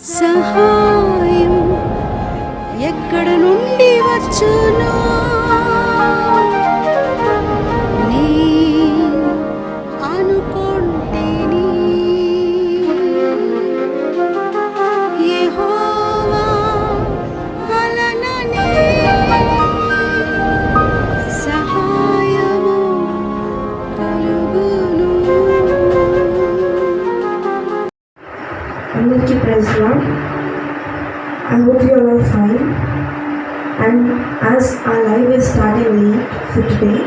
సహాయం ఎక్కడ నుండి వచ్చునో నీ అనుకొంటిని. యెహోవా వలననే సహాయము కలుగును. అందరికీ praise Lord. I hope you are all fine. And as our life is starting late for today,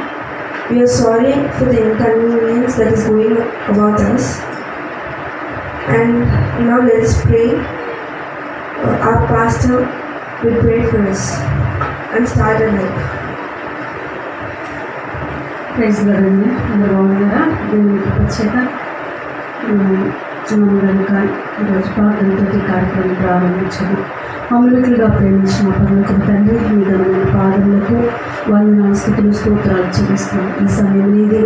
we are sorry for the inconvenience that is going about us. And now let us pray. Our pastor will pray for us and start our life. Praise Lord అండి. అందరూ బాగున్నారా? దేవునికి ప్రత్యేక మనం కనుక ఈరోజు ప్రార్థనతో కార్యక్రమం ప్రారంభించాము. మమ్మల్నిగా ప్రేమించిన పరలోకపు తండ్రి, మీ ఘనమైన పాదములకు వందనాలు, స్తుతులు, స్తోత్రాలు చెల్లిస్తాం. ఈ సమయం నీది,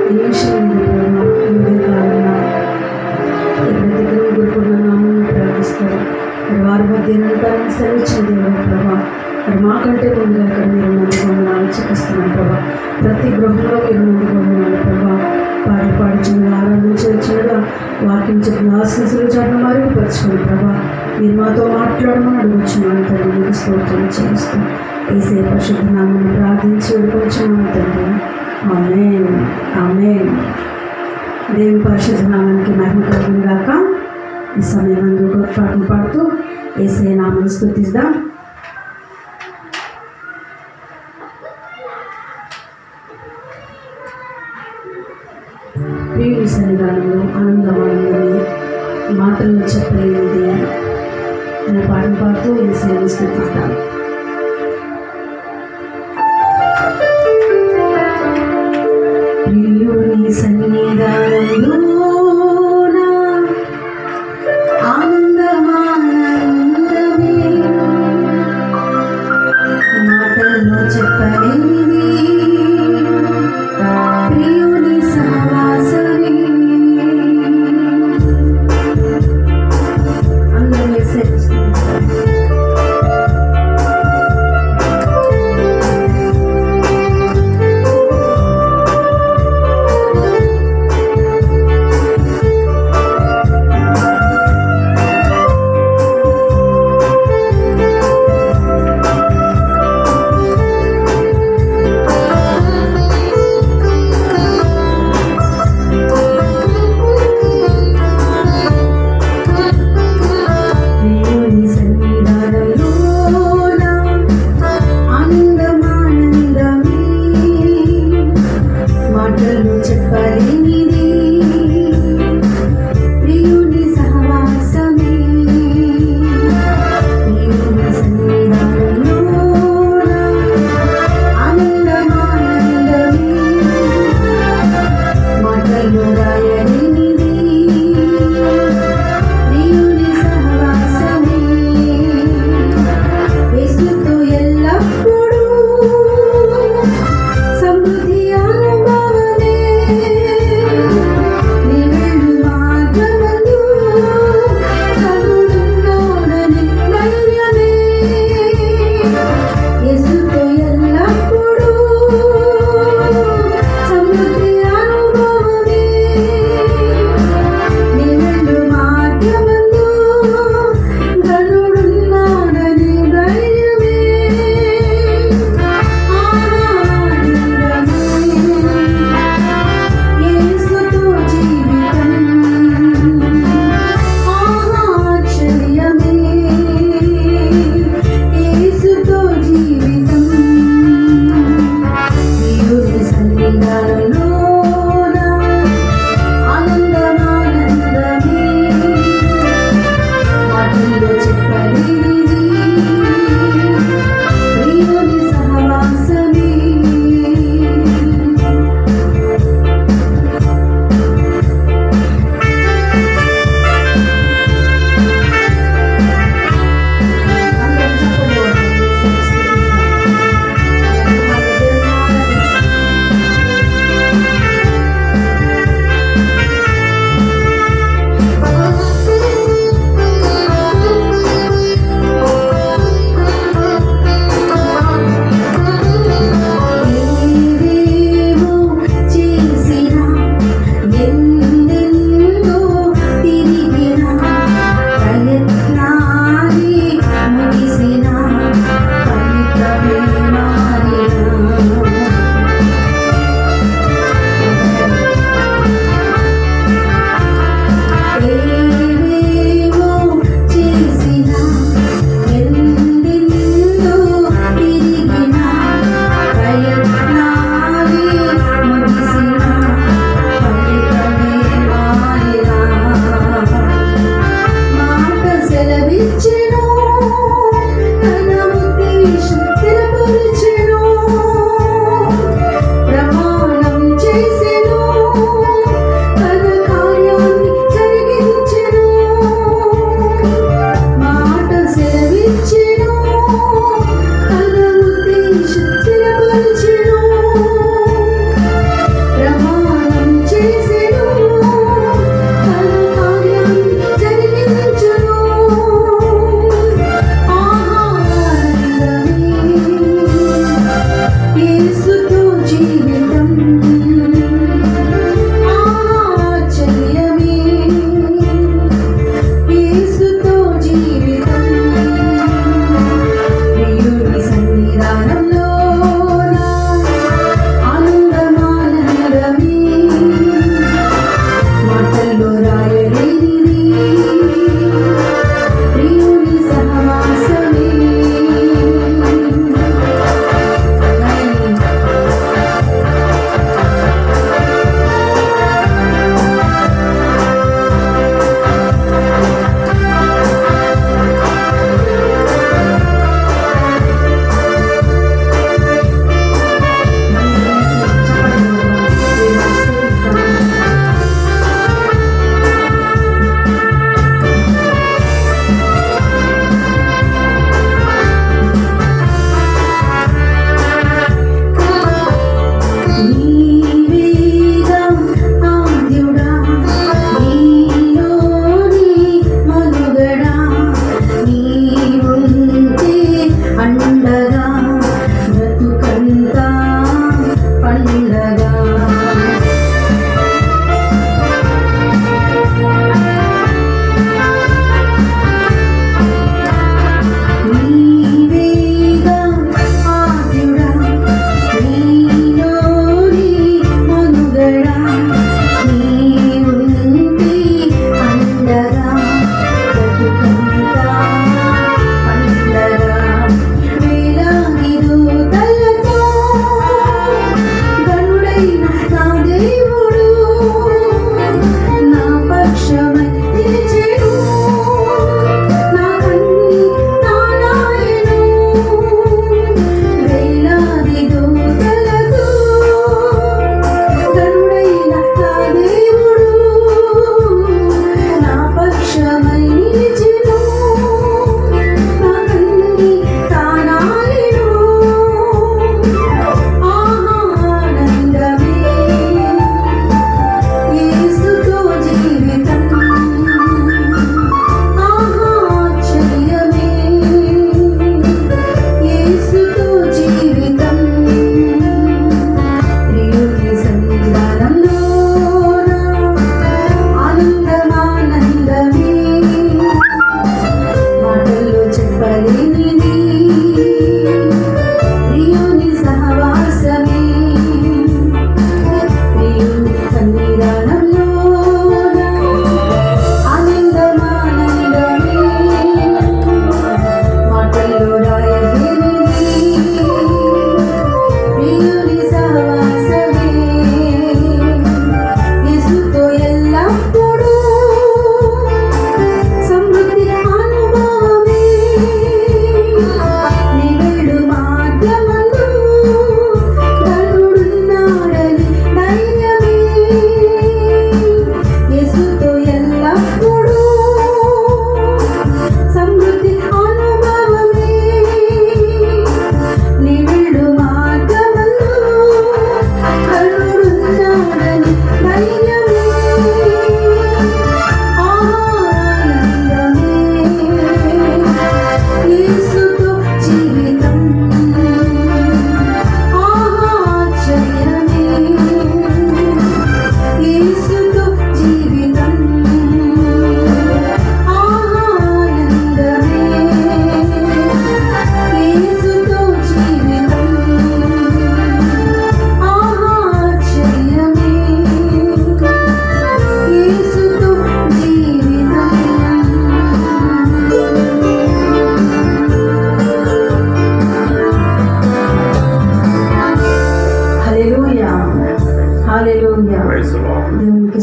ఈ నిమిషం నీది ప్రభావ. ఈ కాలంలో ఎక్కడ దగ్గర గురుకున్న నామం ప్రార్థిస్తారు. మరి వారి మధ్య నడపాలని సెలవిచ్చిన దేవుడు ప్రభా. మరి మాకంటే ముందుగా ఇక్కడ మీరు నంది వందనాలు చూపిస్తున్నాం ప్రభా. ప్రతి గృహంలో మీరు నంది వందనాలు ప్రభా. పాడుచుండగా ఆరాధించగా వాక్యం చెప్పిన ఆశీస్సులు చట్టం మరుగుపరచుకోండి ప్రభా. మీరు మాతో మాట్లాడమని అడుగుచున్నాను తండ్రి. మీకు స్తోత్రం చేస్తాం. యేసయ్య పరిశుద్ధ నామమున ప్రార్థించి వేడుకొచ్చున్నాను తండ్రి. ఆమేన్, ఆమేన్. దేవుని పరిశుద్ధ నామానికి మహిమ కలుగును గాక. ఈ సమయం అందుకు పాటలు పాడుతూ యేసయ్య నామమును స్తుతిద్దాం. ప్రియుని సన్నిధానంలో ఆనందమానందని మాటల్లో చెప్పలేనిది అనే పాటలు పాడుతూ యేసయ్యను స్తుతిద్దాం. ప్రియుని సన్నిధానంలో ఆనందమానందమే మాటల్లో చెప్పలేనిది ప్రియుని సహవాసమే. అందరూ యేసయ్యను స్తుతిద్దాం.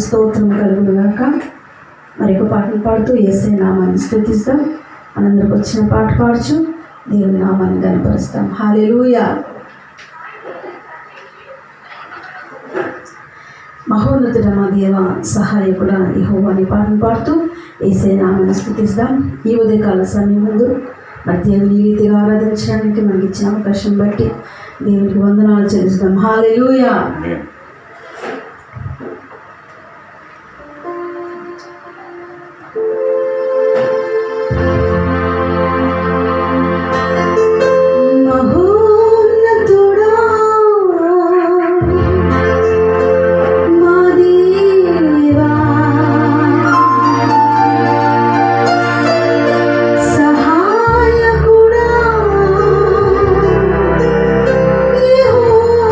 స్తోత్రం కలుగును గాక. మరి ఒక పాటను పాడుతూ యేసయ్య నామాన్ని స్తుతిస్తాం. మనందరికి వచ్చిన పాట పాడుచు దేవుని నామాన్ని కనపరుస్తాం. హల్లెలూయా. మహోన్నతుడ మా దేవ సహాయకుడా యెహోవా అనే పాటను పాడుతూ యేసయ్య నామాన్ని స్తుతిస్తాం. ఈ ఉదయకాల సమయం ముందు మరి దేవుని ఈ రీతిగా ఆరాధించడానికి మనకి ఇచ్చిన అవకాశం బట్టి దేవునికి వందనాలు చెల్లిస్తాం. హల్లెలూయా. మహోన్నతుడా మా దేవా సహాయకుడా యెహోవా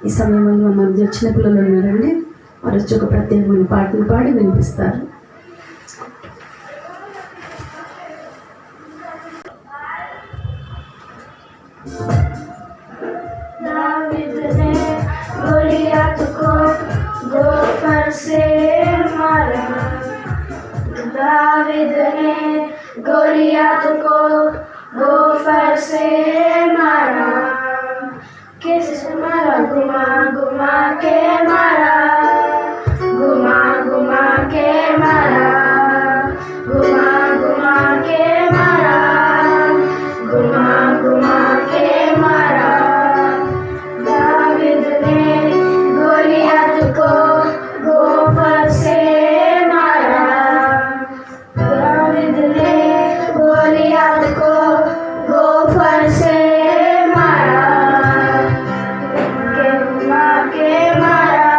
ఈ సమయంలో మన మధ్య చిన్న పిల్లలు ఉన్నారండి, వారు వచ్చి ఒక ప్రత్యేకమైన పాటను పాడి వినిపిస్తారు. दाविद ने गोलियत को गोफर से मारा। दाविद ने गोलियत को गोफर से मारा। किस मारा? घुमा घुमा के मारा, घुमा घुमा के मारा, घुमा घुमा के मारा, घुमा घुमा के मारा। दाविद ने गोलियत को गोफर से मारा। दाविद ने गोलियत को गोफर से मारा। घुमा के मारा,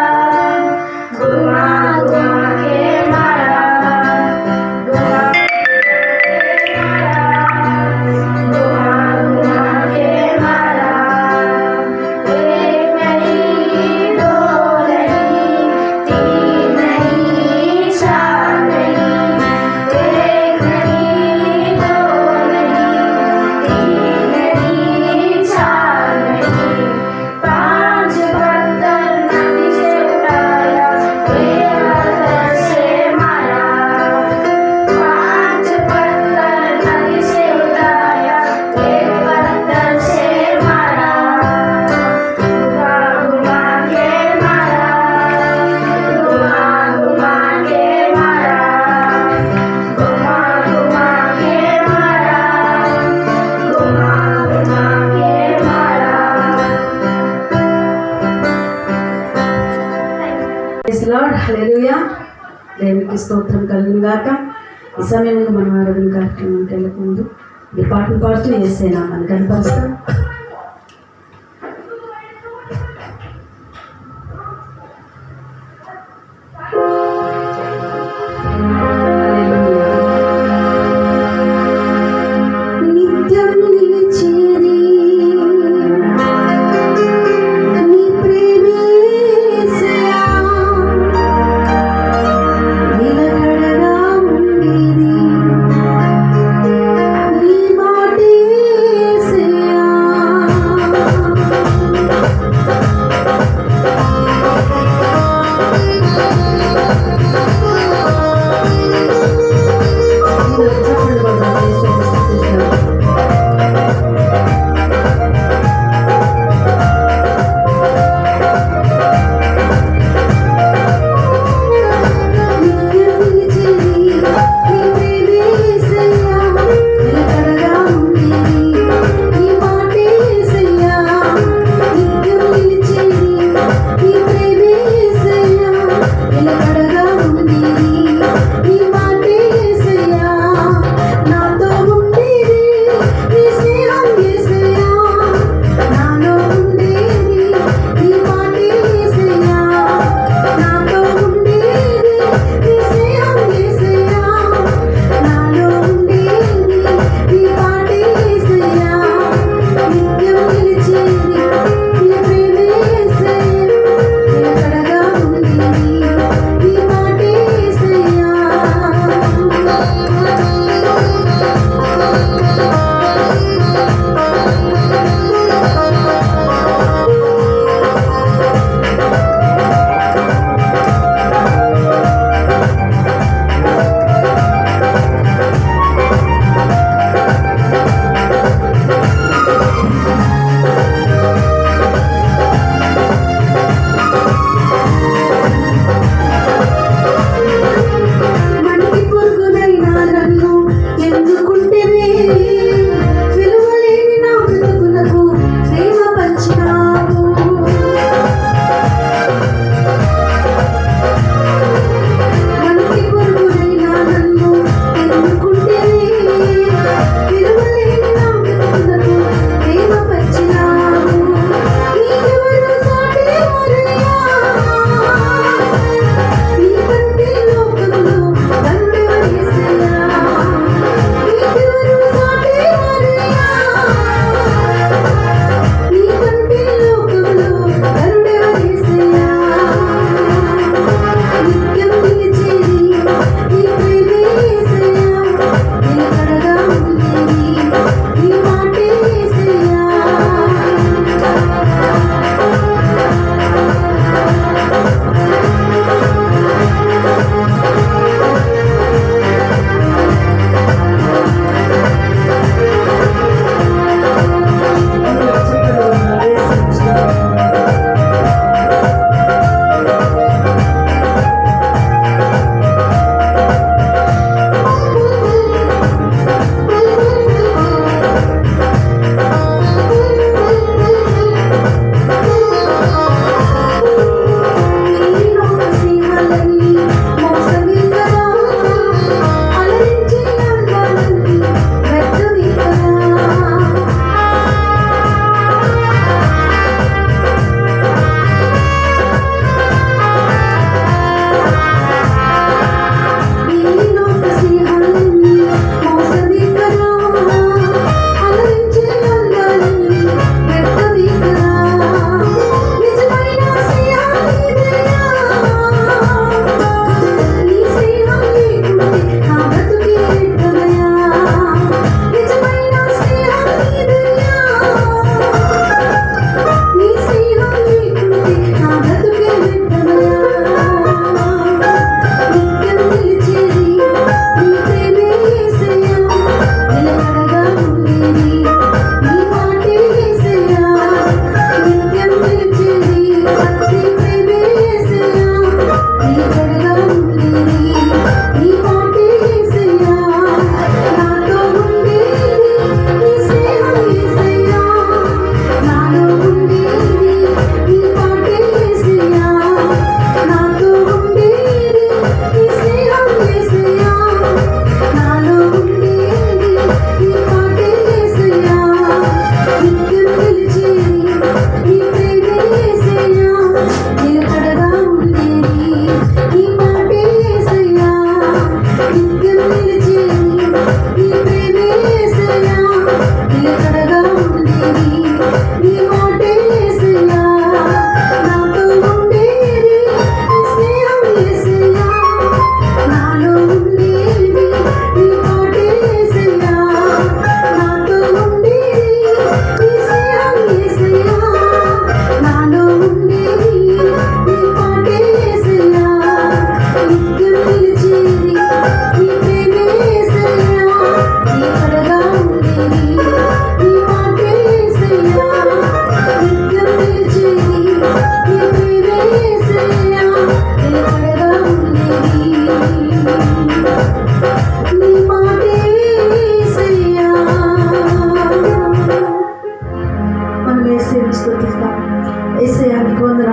घुमा घुमा के मारा, घुमा घुमा के मारा। एक नहीं, दो नहीं, तीन नहीं, चार नहीं। एक नहीं, दो नहीं, तीन नहीं, चार नहीं। पांच पत्थर नदी से उठाया, एक पत्थर से मारा। पांच पत्थर नदी से उठाया, एक पत्थर से मारा। घुमा घुमा के मारा, घुमा घुमा के मारा, घुमा घुमा के मारा, घुमा घुमा के मारा। ప్రైజ్ లార్డ్, హల్లెలూయా. దేవునికి స్తోత్రం కలుగును గాక. ఈ సమయంలో మనం ఆరాధన కార్యక్రమానికి వెళ్ళక ముందు ఈ పాటను పాడుతూ యేసయ్య నామాన్ని కనపరుస్తాం. నిత్యం నిలిచేది నీ ప్రేమేసయా, నిలకడగా ఉండేది నీ మాటేసయా.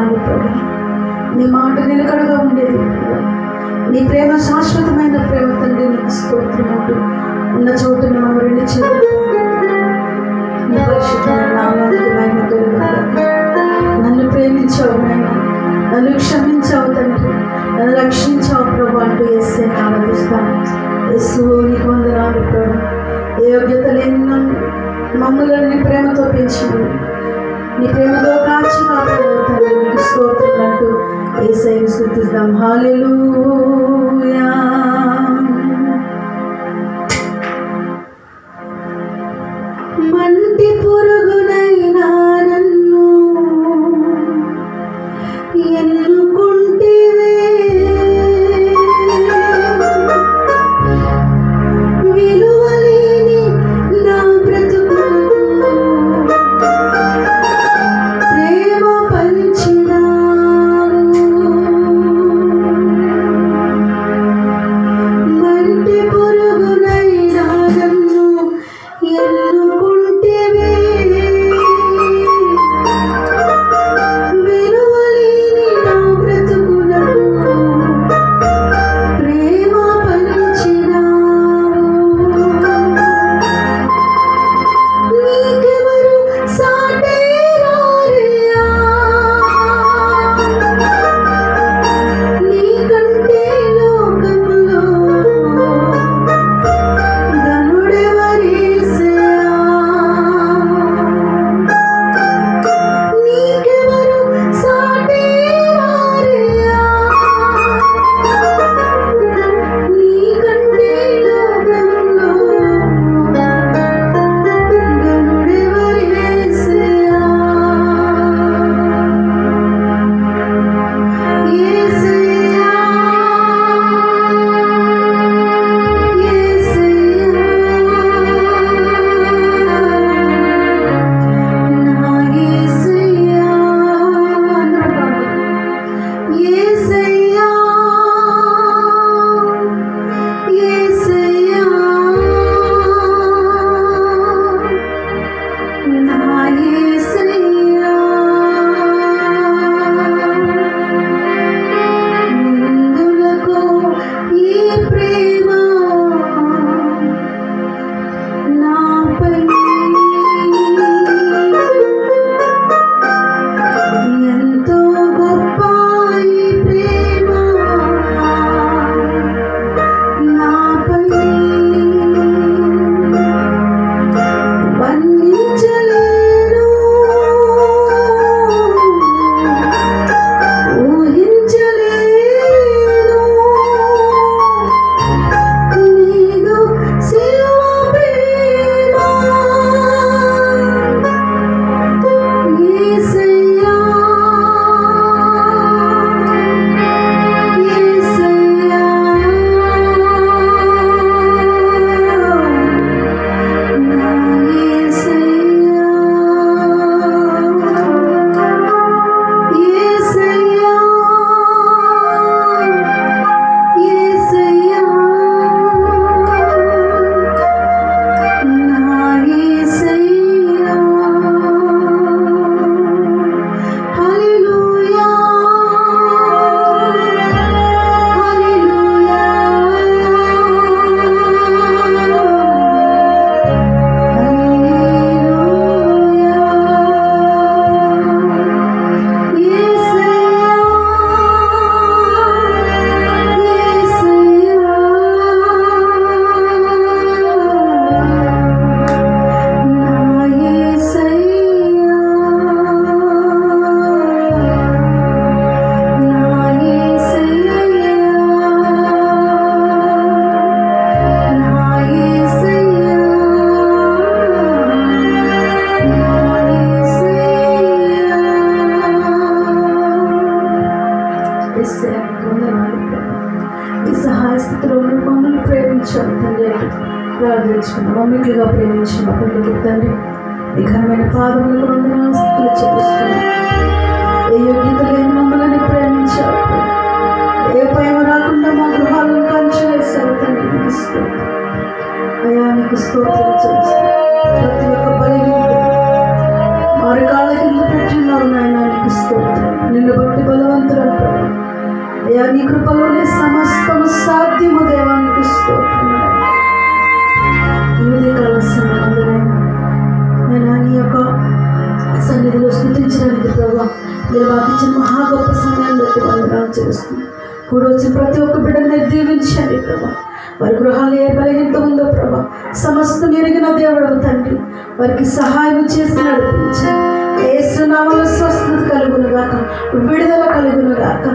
వందనాలు ప్రభు. నీ మాట నిలకడగా ఉండేది ప్రభు. నీ ప్రేమ శాశ్వతమైన ప్రేమ తండ్రి, నీకు స్తోత్రములు. ఉన్న చోటున మమ్మల్ని నీ పరిశుద్ధమైన నామానికి మహిమ కలుగుగాక. నన్ను ప్రేమించావు నాయన, నన్ను క్షమించావు తండ్రి, నన్ను రక్షించావు ప్రభు అంటూ యేసే ఆరాధిస్తాను. యేసు నీకు వందనాలు ప్రభు. ఏ యోగ్యత లేని నన్ను మమ్మల్ని నీ ప్రేమతో పెంచినావు, నీ ప్రేమతో కాచి కాపాడావు తండ్రి, నీకు స్తోత్రం అంటూ యేసయ్యను స్తుతిద్దాం. హల్లెలూయా. మంటి పురుగునైనా నన్ను ఎన్నుకుంటివే, విలువలేని నా బ్రతుకులకు ప్రేమ పంచినావు. మంటి పురుగునైనా నన్ను ఎన్నుకుంటివే, విలువలేని నా బ్రతుకులకు ప్రేమ పంచినావు. నీకెవరు సాటి రారయ్యా, నీకంటే లోకములో గనుడెవరేసయ్యా. నీకెవరు సాటి రారయ్యా, నీకంటే లోకములో గనుడెవరేసయ్యా. యేసయ్యా, యేసయ్యా, యేసయ్యా, నా యేసయ్యా. నిందులకు ఈ ప్రేమ నాపై ఎంతో గొప్ప ఈ ప్రేమ నాపై వర్ణించలేను, ఊహించలేను. నీదు సిలువ ప్రేమ యేసయ్యా, యేసయ్యా, నా యేసయ్యా. యేసయ్యా, యేసయ్యా, నా యేసయ్యా. హల్లెలూయా, హల్లెలూయా, హల్లెలూయా. యేసయ్యా, యేసయ్యా, నా యేసయ్యా, నా యేసయ్యా, నా యేసయ్యా, నా యేసయ్యా. యేసయ్యా, నీకు వందనాలు ప్రభు. ఈ సహాయ స్థితిలో ఉన్న మమ్మల్ని ప్రేమించావు తండ్రి అంటూ ప్రార్థించుకున్నాం. మమ్మల్నిగా ప్రేమించిన పనులకు తండ్రి ఈ ఘనమైన పాదములకు వందనాలు స్థితులు చెల్లిస్తున్నాం. ఏ యోగ్యత లేని మమ్మల్ని ప్రేమించావు, ఏ ప్రేమ రాకుండా మా గృహాలను కంచి వేశావు తండ్రి, నీకు స్తోత్రం. అయ్యా నీకు స్తోత్రం చెల్లిస్తాం. ప్రతి ఒక్క బలహీనత మారి కాళ్ళ కింద పెట్టినావు నాయన, నీకు స్తోత్రం. నిన్ను అయ్యా నీ కృపలోనే సమస్తము సాధ్యము దేవానికి స్తోత్రములు. ఈ ఉదయకాల సమయంలోనైనా నేను నీ యొక్క సన్నిధిలో స్తుతించడానికి ప్రభావ మీరు మాకు ఇచ్చిన మహా గొప్ప సమయాన్ని బట్టి వందనాలు చేస్తున్నాను. కూడా వచ్చిన ప్రతి ఒక్క బిడ్డని దీవించండి ప్రభా. వారి గృహాలు ఏ బలహీనత ఉందో ప్రభా సమస్తం ఎరిగిన దేవుడవు తండ్రి, వారికి సహాయం చేసి నడిపించండి. యేసు నామములో స్వస్థత కలుగునుగాక, విడుదల కలుగునుగాక,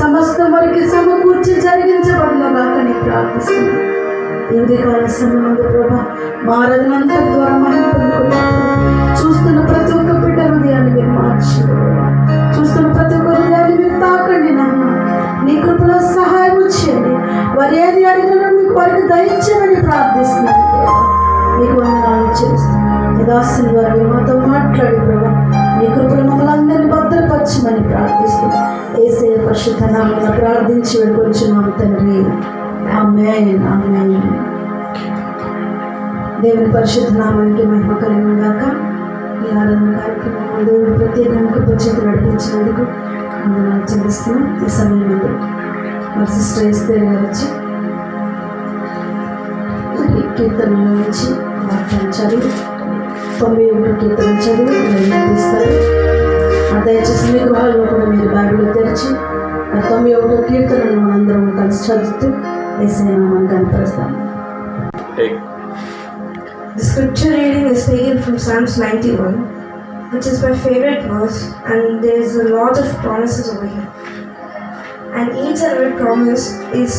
సమస్తం వారికి సమకూర్చి జరిగించబడునుగాక అని ప్రార్థిస్తున్నాను. దేవుడి కాల సమయంలో ప్రభా మా ఆరాధనంతా ద్వారా మనం పొందుకుంటాము. చూస్తున్న ప్రతి ఒక్క బిడ్డ హృదయాన్ని మీరు మార్చండి ప్రభా. చూస్తున్న ప్రతి ఒక్క హృదయాన్ని మీరు తాకండి నాన్న. నీ కృపలో సహాయం చేయండి. వారు ఏది అడిగినా మీకు వారికి దయచేయమని ప్రార్థిస్తున్నాను ప్రభా. మీకు వందనాలు చేస్తున్నాను. యథాస్థుల ద్వారా మీరు మాతో మాట్లాడి ప్రభా నీ కృపలో మమ్మల్ని అందరినీ భద్రపరచమని ప్రార్థిస్తున్నాను. యేసయ్య పరిశుద్ధ నామమున ప్రార్థించి వెళ్ళుకొంచున్నాము తండ్రి. ఆమేన్, ఆమేన్. దేవుని పరిశుద్ధ నామానికి మహిమ కలుగును గాక. ఈ ఆరాధన కార్యక్రమంలో దేవుడు ప్రత్యేకంగా కృపచేత నడిపించినందుకు వందనాలు చెల్లిస్తున్నాం. ఈ సమయంలో మరి సిస్టర్ ఎస్తేర్ గారు వచ్చి మరి కీర్తనలో నుంచి వాక్యాన్ని చదివి 91 కీర్తన చదివి వినిపిస్తారు. దయచేసి మీ గృహాల్లో కూడా మీరు బైబిల్ తెరిచి 91 కీర్తనను మనందరం కలిసి చదువుతూ యేసయ్య నామాన్ని కనపరుస్తాం. The scripture reading is taken from Psalms 91, which is my favorite verse, and there is a lot of promises over here. And each and every promise is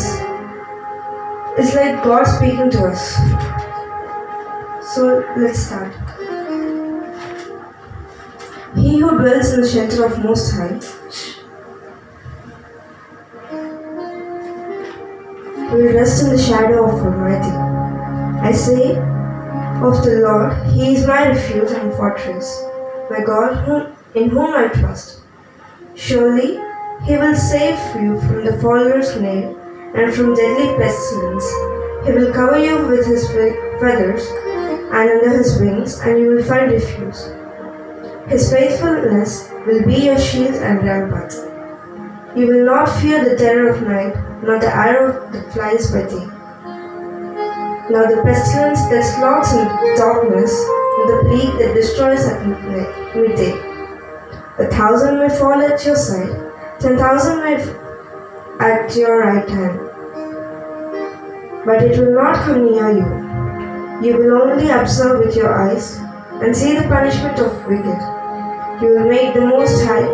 like God speaking to us. So let's start. He who dwells in the shelter of Most High will rest in the shadow of Almighty. I say of the Lord, He is my refuge and fortress, my God in whom I trust. Surely He will save you from the fowler's snare and from deadly pestilence. He will cover you with His feathers, and under His wings, and you will find refuge. His faithfulness will be your shield and rampart. You will not fear the terror of night, nor the arrow that flies by day, nor the pestilence that stalks in darkness, nor the plague that destroys at midday. 1,000 may fall at your side, 10,000 may at your right hand, but it will not come near you. You will only observe with your eyes and see the punishment of wicked. You will make the Most High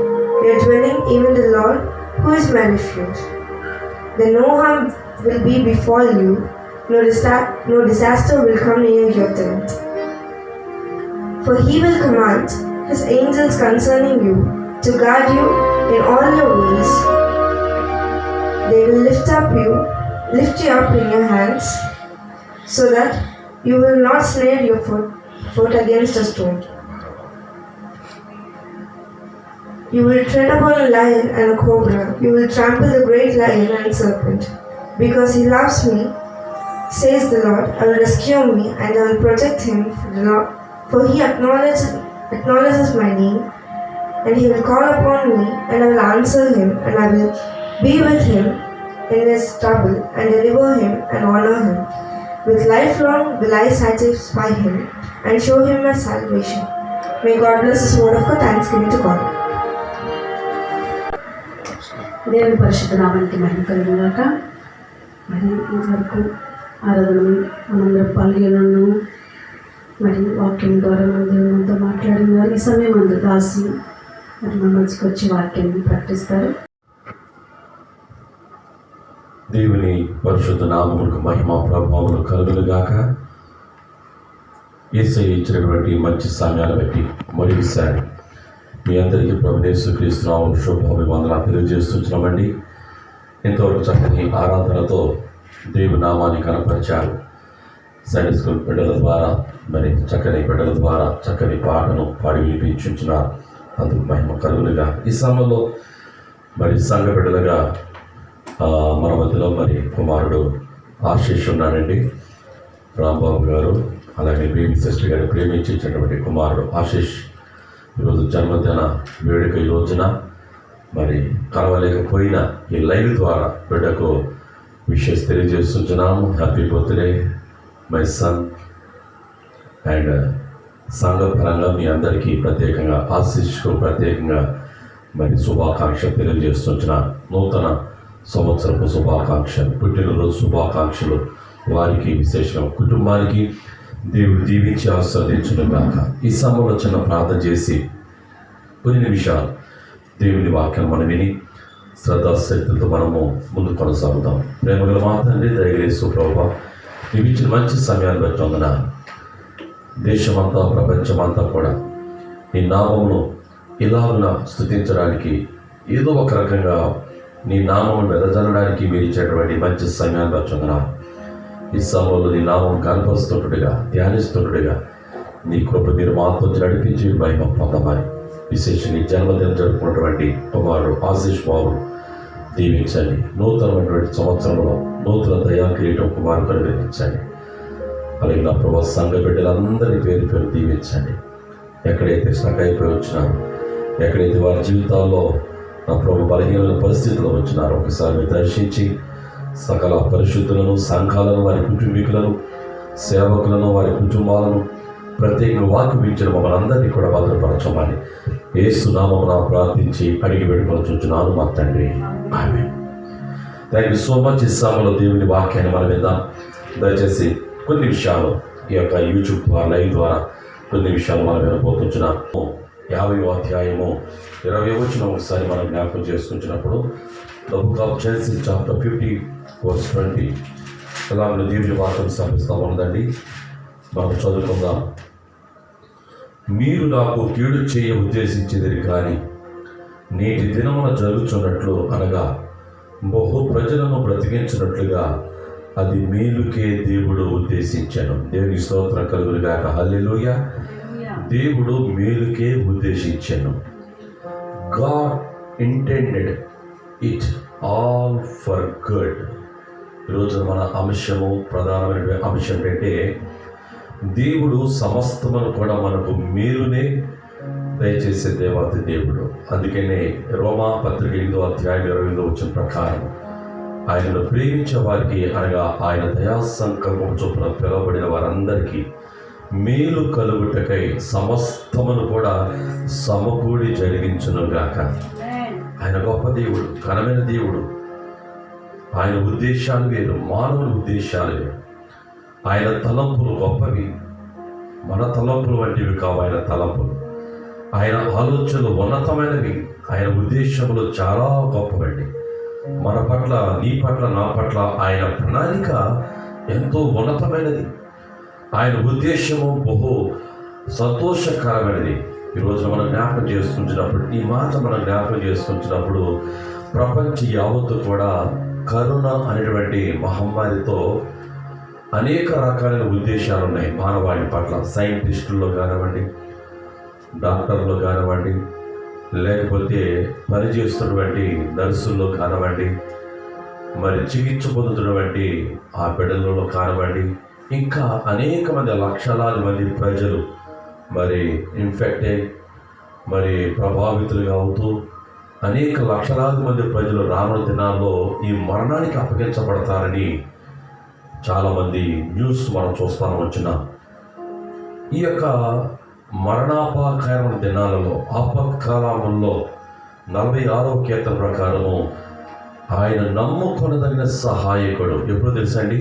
your dwelling, even the Lord, who is my refuge. Then no harm will be befall you, no disaster will come near your tent. For He will command His angels concerning you to guard you in all your ways. They will lift you up in your hands, so that you will not snare your foot against a stone. You will tread upon a lion and a cobra. You will trample the great lion and serpent. Because He loves me, says the Lord, I will rescue me and I will protect him, for He acknowledges my name, and He will call upon me, and I will answer him, and I will be with him in his trouble, and deliver him and honor him. With lifelong will I satisfy him and show him my salvation. May God bless His word of God. Thanksgiving to God. దేవుని పరిశుద్ధ నామానికి మహిమ కలుగును గాక. మరి ఇంతవరకు ఆరాధన మనందరం పాల్గొన్నాము. మరి వాక్యం ద్వారా మన దేవునితో మాట్లాడినారు. ఈ సమయం అందరూ దాసి మరి మన మధ్యకి వచ్చి వాక్యాన్ని ప్రకటిస్తారు. దేవుని పరిశుద్ధ నామములకు మహిమ ప్రభావములు కలుగును గాక. యేసయ్య ఇచ్చినటువంటి మంచి సమయాన్ని బట్టి మరోసారి మీ అందరికీ ప్రభు యేసుక్రీస్తు నామములో శుభాభివందనాలు తెలియజేస్తున్నామండి. ఇంతవరకు చక్కని ఆరాధనతో దేవుని నామాన్ని కనపరిచారు. సండే స్కూల్ బిడ్డల ద్వారా మరి చక్కని బిడ్డల ద్వారా చక్కని పాటను పాడి వినిపించున్నారు. అందుకు మహిమ కలుగునుగా. ఈ సమయంలో మరి సంఘ బిడ్డలుగా మన మధ్యలో మరి కుమారుడు ఆశీష్ ఉన్నాడండి. రాంబాబు గారు అలాగే బేబీ సిస్టర్ గారు ప్రేమించినటువంటి కుమారుడు ఆశీష్ ఈరోజు జన్మదిన వేడుక. ఈ రోజున మరి కలవలేకపోయినా ఈ లైవ్ ద్వారా బిడ్డకు విషెస్ తెలియజేస్తున్నాము. Happy birthday my son. And సంఘపరంగా మీ అందరికీ ప్రత్యేకంగా ఆశీస్సుకు ప్రత్యేకంగా మరి శుభాకాంక్షలు తెలియజేస్తున్నాను. నూతన సంవత్సరపు శుభాకాంక్షలు, పుట్టినరోజు శుభాకాంక్షలు వారికి, విశేషంగా కుటుంబానికి దేవుడు దీవించి ఆస్వాదించును గాక. ఈ సమయంలో చిన్న ప్రార్థన చేసి కొన్ని నిమిషాలు దేవుని వాక్యం మనం విని శ్రద్ధాశక్తులతో మనము ముందు కొనసాగుతాం. ప్రేమగల మా తండ్రి, దయచేసి ప్రభువా, నీవు ఇచ్చిన మంచి సమయాన్ని బట్టి వందనాలు. దేశమంతా, ప్రపంచమంతా కూడా నీ నామమును ఇలాగున స్తుతించడానికి, ఏదో ఒక రకంగా నీ నామమును వెదజల్లడానికి మీరు ఇచ్చేటువంటి మంచి సమయాన్ని బట్టి వందనాలు. ఈ సమయంలో నీ నామం కనపరుస్తుంటుగా, ధ్యానిస్తుంటుగా నీ కృప మీరు మాతో నడిపించి మహిమ పొందమని, విశేషంగా జన్మదినం జరుపుకున్నటువంటి కుమారుడు ఆశీష్ బాబు దీవించండి. నూతనమైనటువంటి సంవత్సరంలో నూతన దయా కిరీటం కుమారుడు నిర్మించండి. అలాగే నా ప్రభు సంఘ బిడ్డలందరి పేరు పేరు దీవించండి. ఎక్కడైతే స్టక్ అయిపోయి వచ్చినారో, ఎక్కడైతే వారి జీవితాల్లో నా ప్రభు బలహీనమైన పరిస్థితుల్లో వచ్చినారో ఒకసారి మీరు దర్శించి సకల పరిశుద్ధులను, సంఘాలను, వారి కుటుంబీకులను, సేవకులను, వారి కుటుంబాలను ప్రత్యేకంగా వాక్యం ఇచ్చిన మమ్మల్ని అందరినీ కూడా భద్రపరచమని యేసు నామమున ప్రార్థించి అడిగి పెట్టుకొని చూచున్నాను మా తండ్రి. Amen. Thank you so much. ఈ సమయంలో దేవుని వాక్యాన్ని మనం విందాం. దయచేసి కొన్ని విషయాలు ఈ యొక్క యూట్యూబ్ ద్వారా, లైవ్ ద్వారా కొన్ని విషయాలు మనం వినబోతున్నాము. 50వ అధ్యాయము 20వ వచనం ఒకసారి మనం జ్ఞాపకం చేసుకుంటున్నప్పుడు, the book of Genesis chapter 50:20 ఇలా దేవుని వాక్యం సమర్పిస్తూ ఉందండి. మనం చదువుకుందాం. మీరు నాకు కీడు చేయ ఉద్దేశించేది కానీ నేటి దినమున జరుగుతున్నట్లు, అనగా బహు ప్రజలను బ్రతికించినట్లుగా అది మేలుకే దేవుడు ఉద్దేశించాను. దేవుని స్తోత్రం కలుగును గాక. హల్లెలూయా. దేవుడు మేలుకే ఉద్దేశించాను. God intended it all for good. ఈరోజు మన అంశము, ప్రధానమైన అంశం ఏంటంటే దేవుడు సమస్తమును కూడా మనకు మేలునే దయచేసే దేవాతి దేవుడు. అందుకనే రోమా పత్రిక 8వ అధ్యాయం 20వ వచనం ప్రకారం ఆయనను ప్రేమించే వారికి, అనగా ఆయన దయా సంకల్పం చొప్పున పిలువబడిన వారందరికీ మేలు కలుగుటకై సమస్తమును కూడా సమకూడి జరిగించును గాక. ఆయన గొప్ప దేవుడు, ఘనమైన దేవుడు. ఆయన ఉద్దేశాలు వేరు, మానవుని ఉద్దేశాలు వేరు. ఆయన తలంపులు గొప్పవి, మన తలంపులు వంటివి కావు ఆయన తలంపులు. ఆయన ఆలోచనలు ఉన్నతమైనవి, ఆయన ఉద్దేశములు చాలా గొప్పవండి. మన పట్ల, నీ పట్ల, నా పట్ల ఆయన ప్రణాళిక ఎంతో ఉన్నతమైనది. ఆయన ఉద్దేశము బహు సంతోషకరమైనది. ఈరోజు మనం జ్ఞాపకం చేసుకుంటున్నప్పుడు, ఈ మాట మనం జ్ఞాపకం చేసుకుంటున్నప్పుడు, ప్రపంచ యావత్తు కూడా కరోన అనేటువంటి మహమ్మారితో అనేక రకాలైన ఉద్దేశాలు ఉన్నాయి మానవాళి పట్ల. సైంటిస్టుల్లో కానివ్వండి, డాక్టర్లు కానివ్వండి, లేకపోతే పనిచేస్తున్నటువంటి నర్సుల్లో కానివ్వండి, మరి చికిత్స పొందుతున్నటువంటి ఆ బిడ్డలలో కానివ్వండి, ఇంకా అనేక మంది, లక్షలాది మంది ప్రజలు మరి ఇన్ఫెక్ట్ అయ్యి మరి ప్రభావితులుగా అవుతూ అనేక లక్షలాది మంది ప్రజలు రానున్న దినాల్లో ఈ మరణానికి అప్పగించబడతారని చాలామంది న్యూస్ మనం చూస్తాను వచ్చిన. ఈ యొక్క మరణాపాకరమైన దినాలలో, ఆపత్కాలంలో 46వ కీర్తన ప్రకారము ఆయన నమ్ముకొనదగిన సహాయకుడు. ఎప్పుడు తెలుసండి?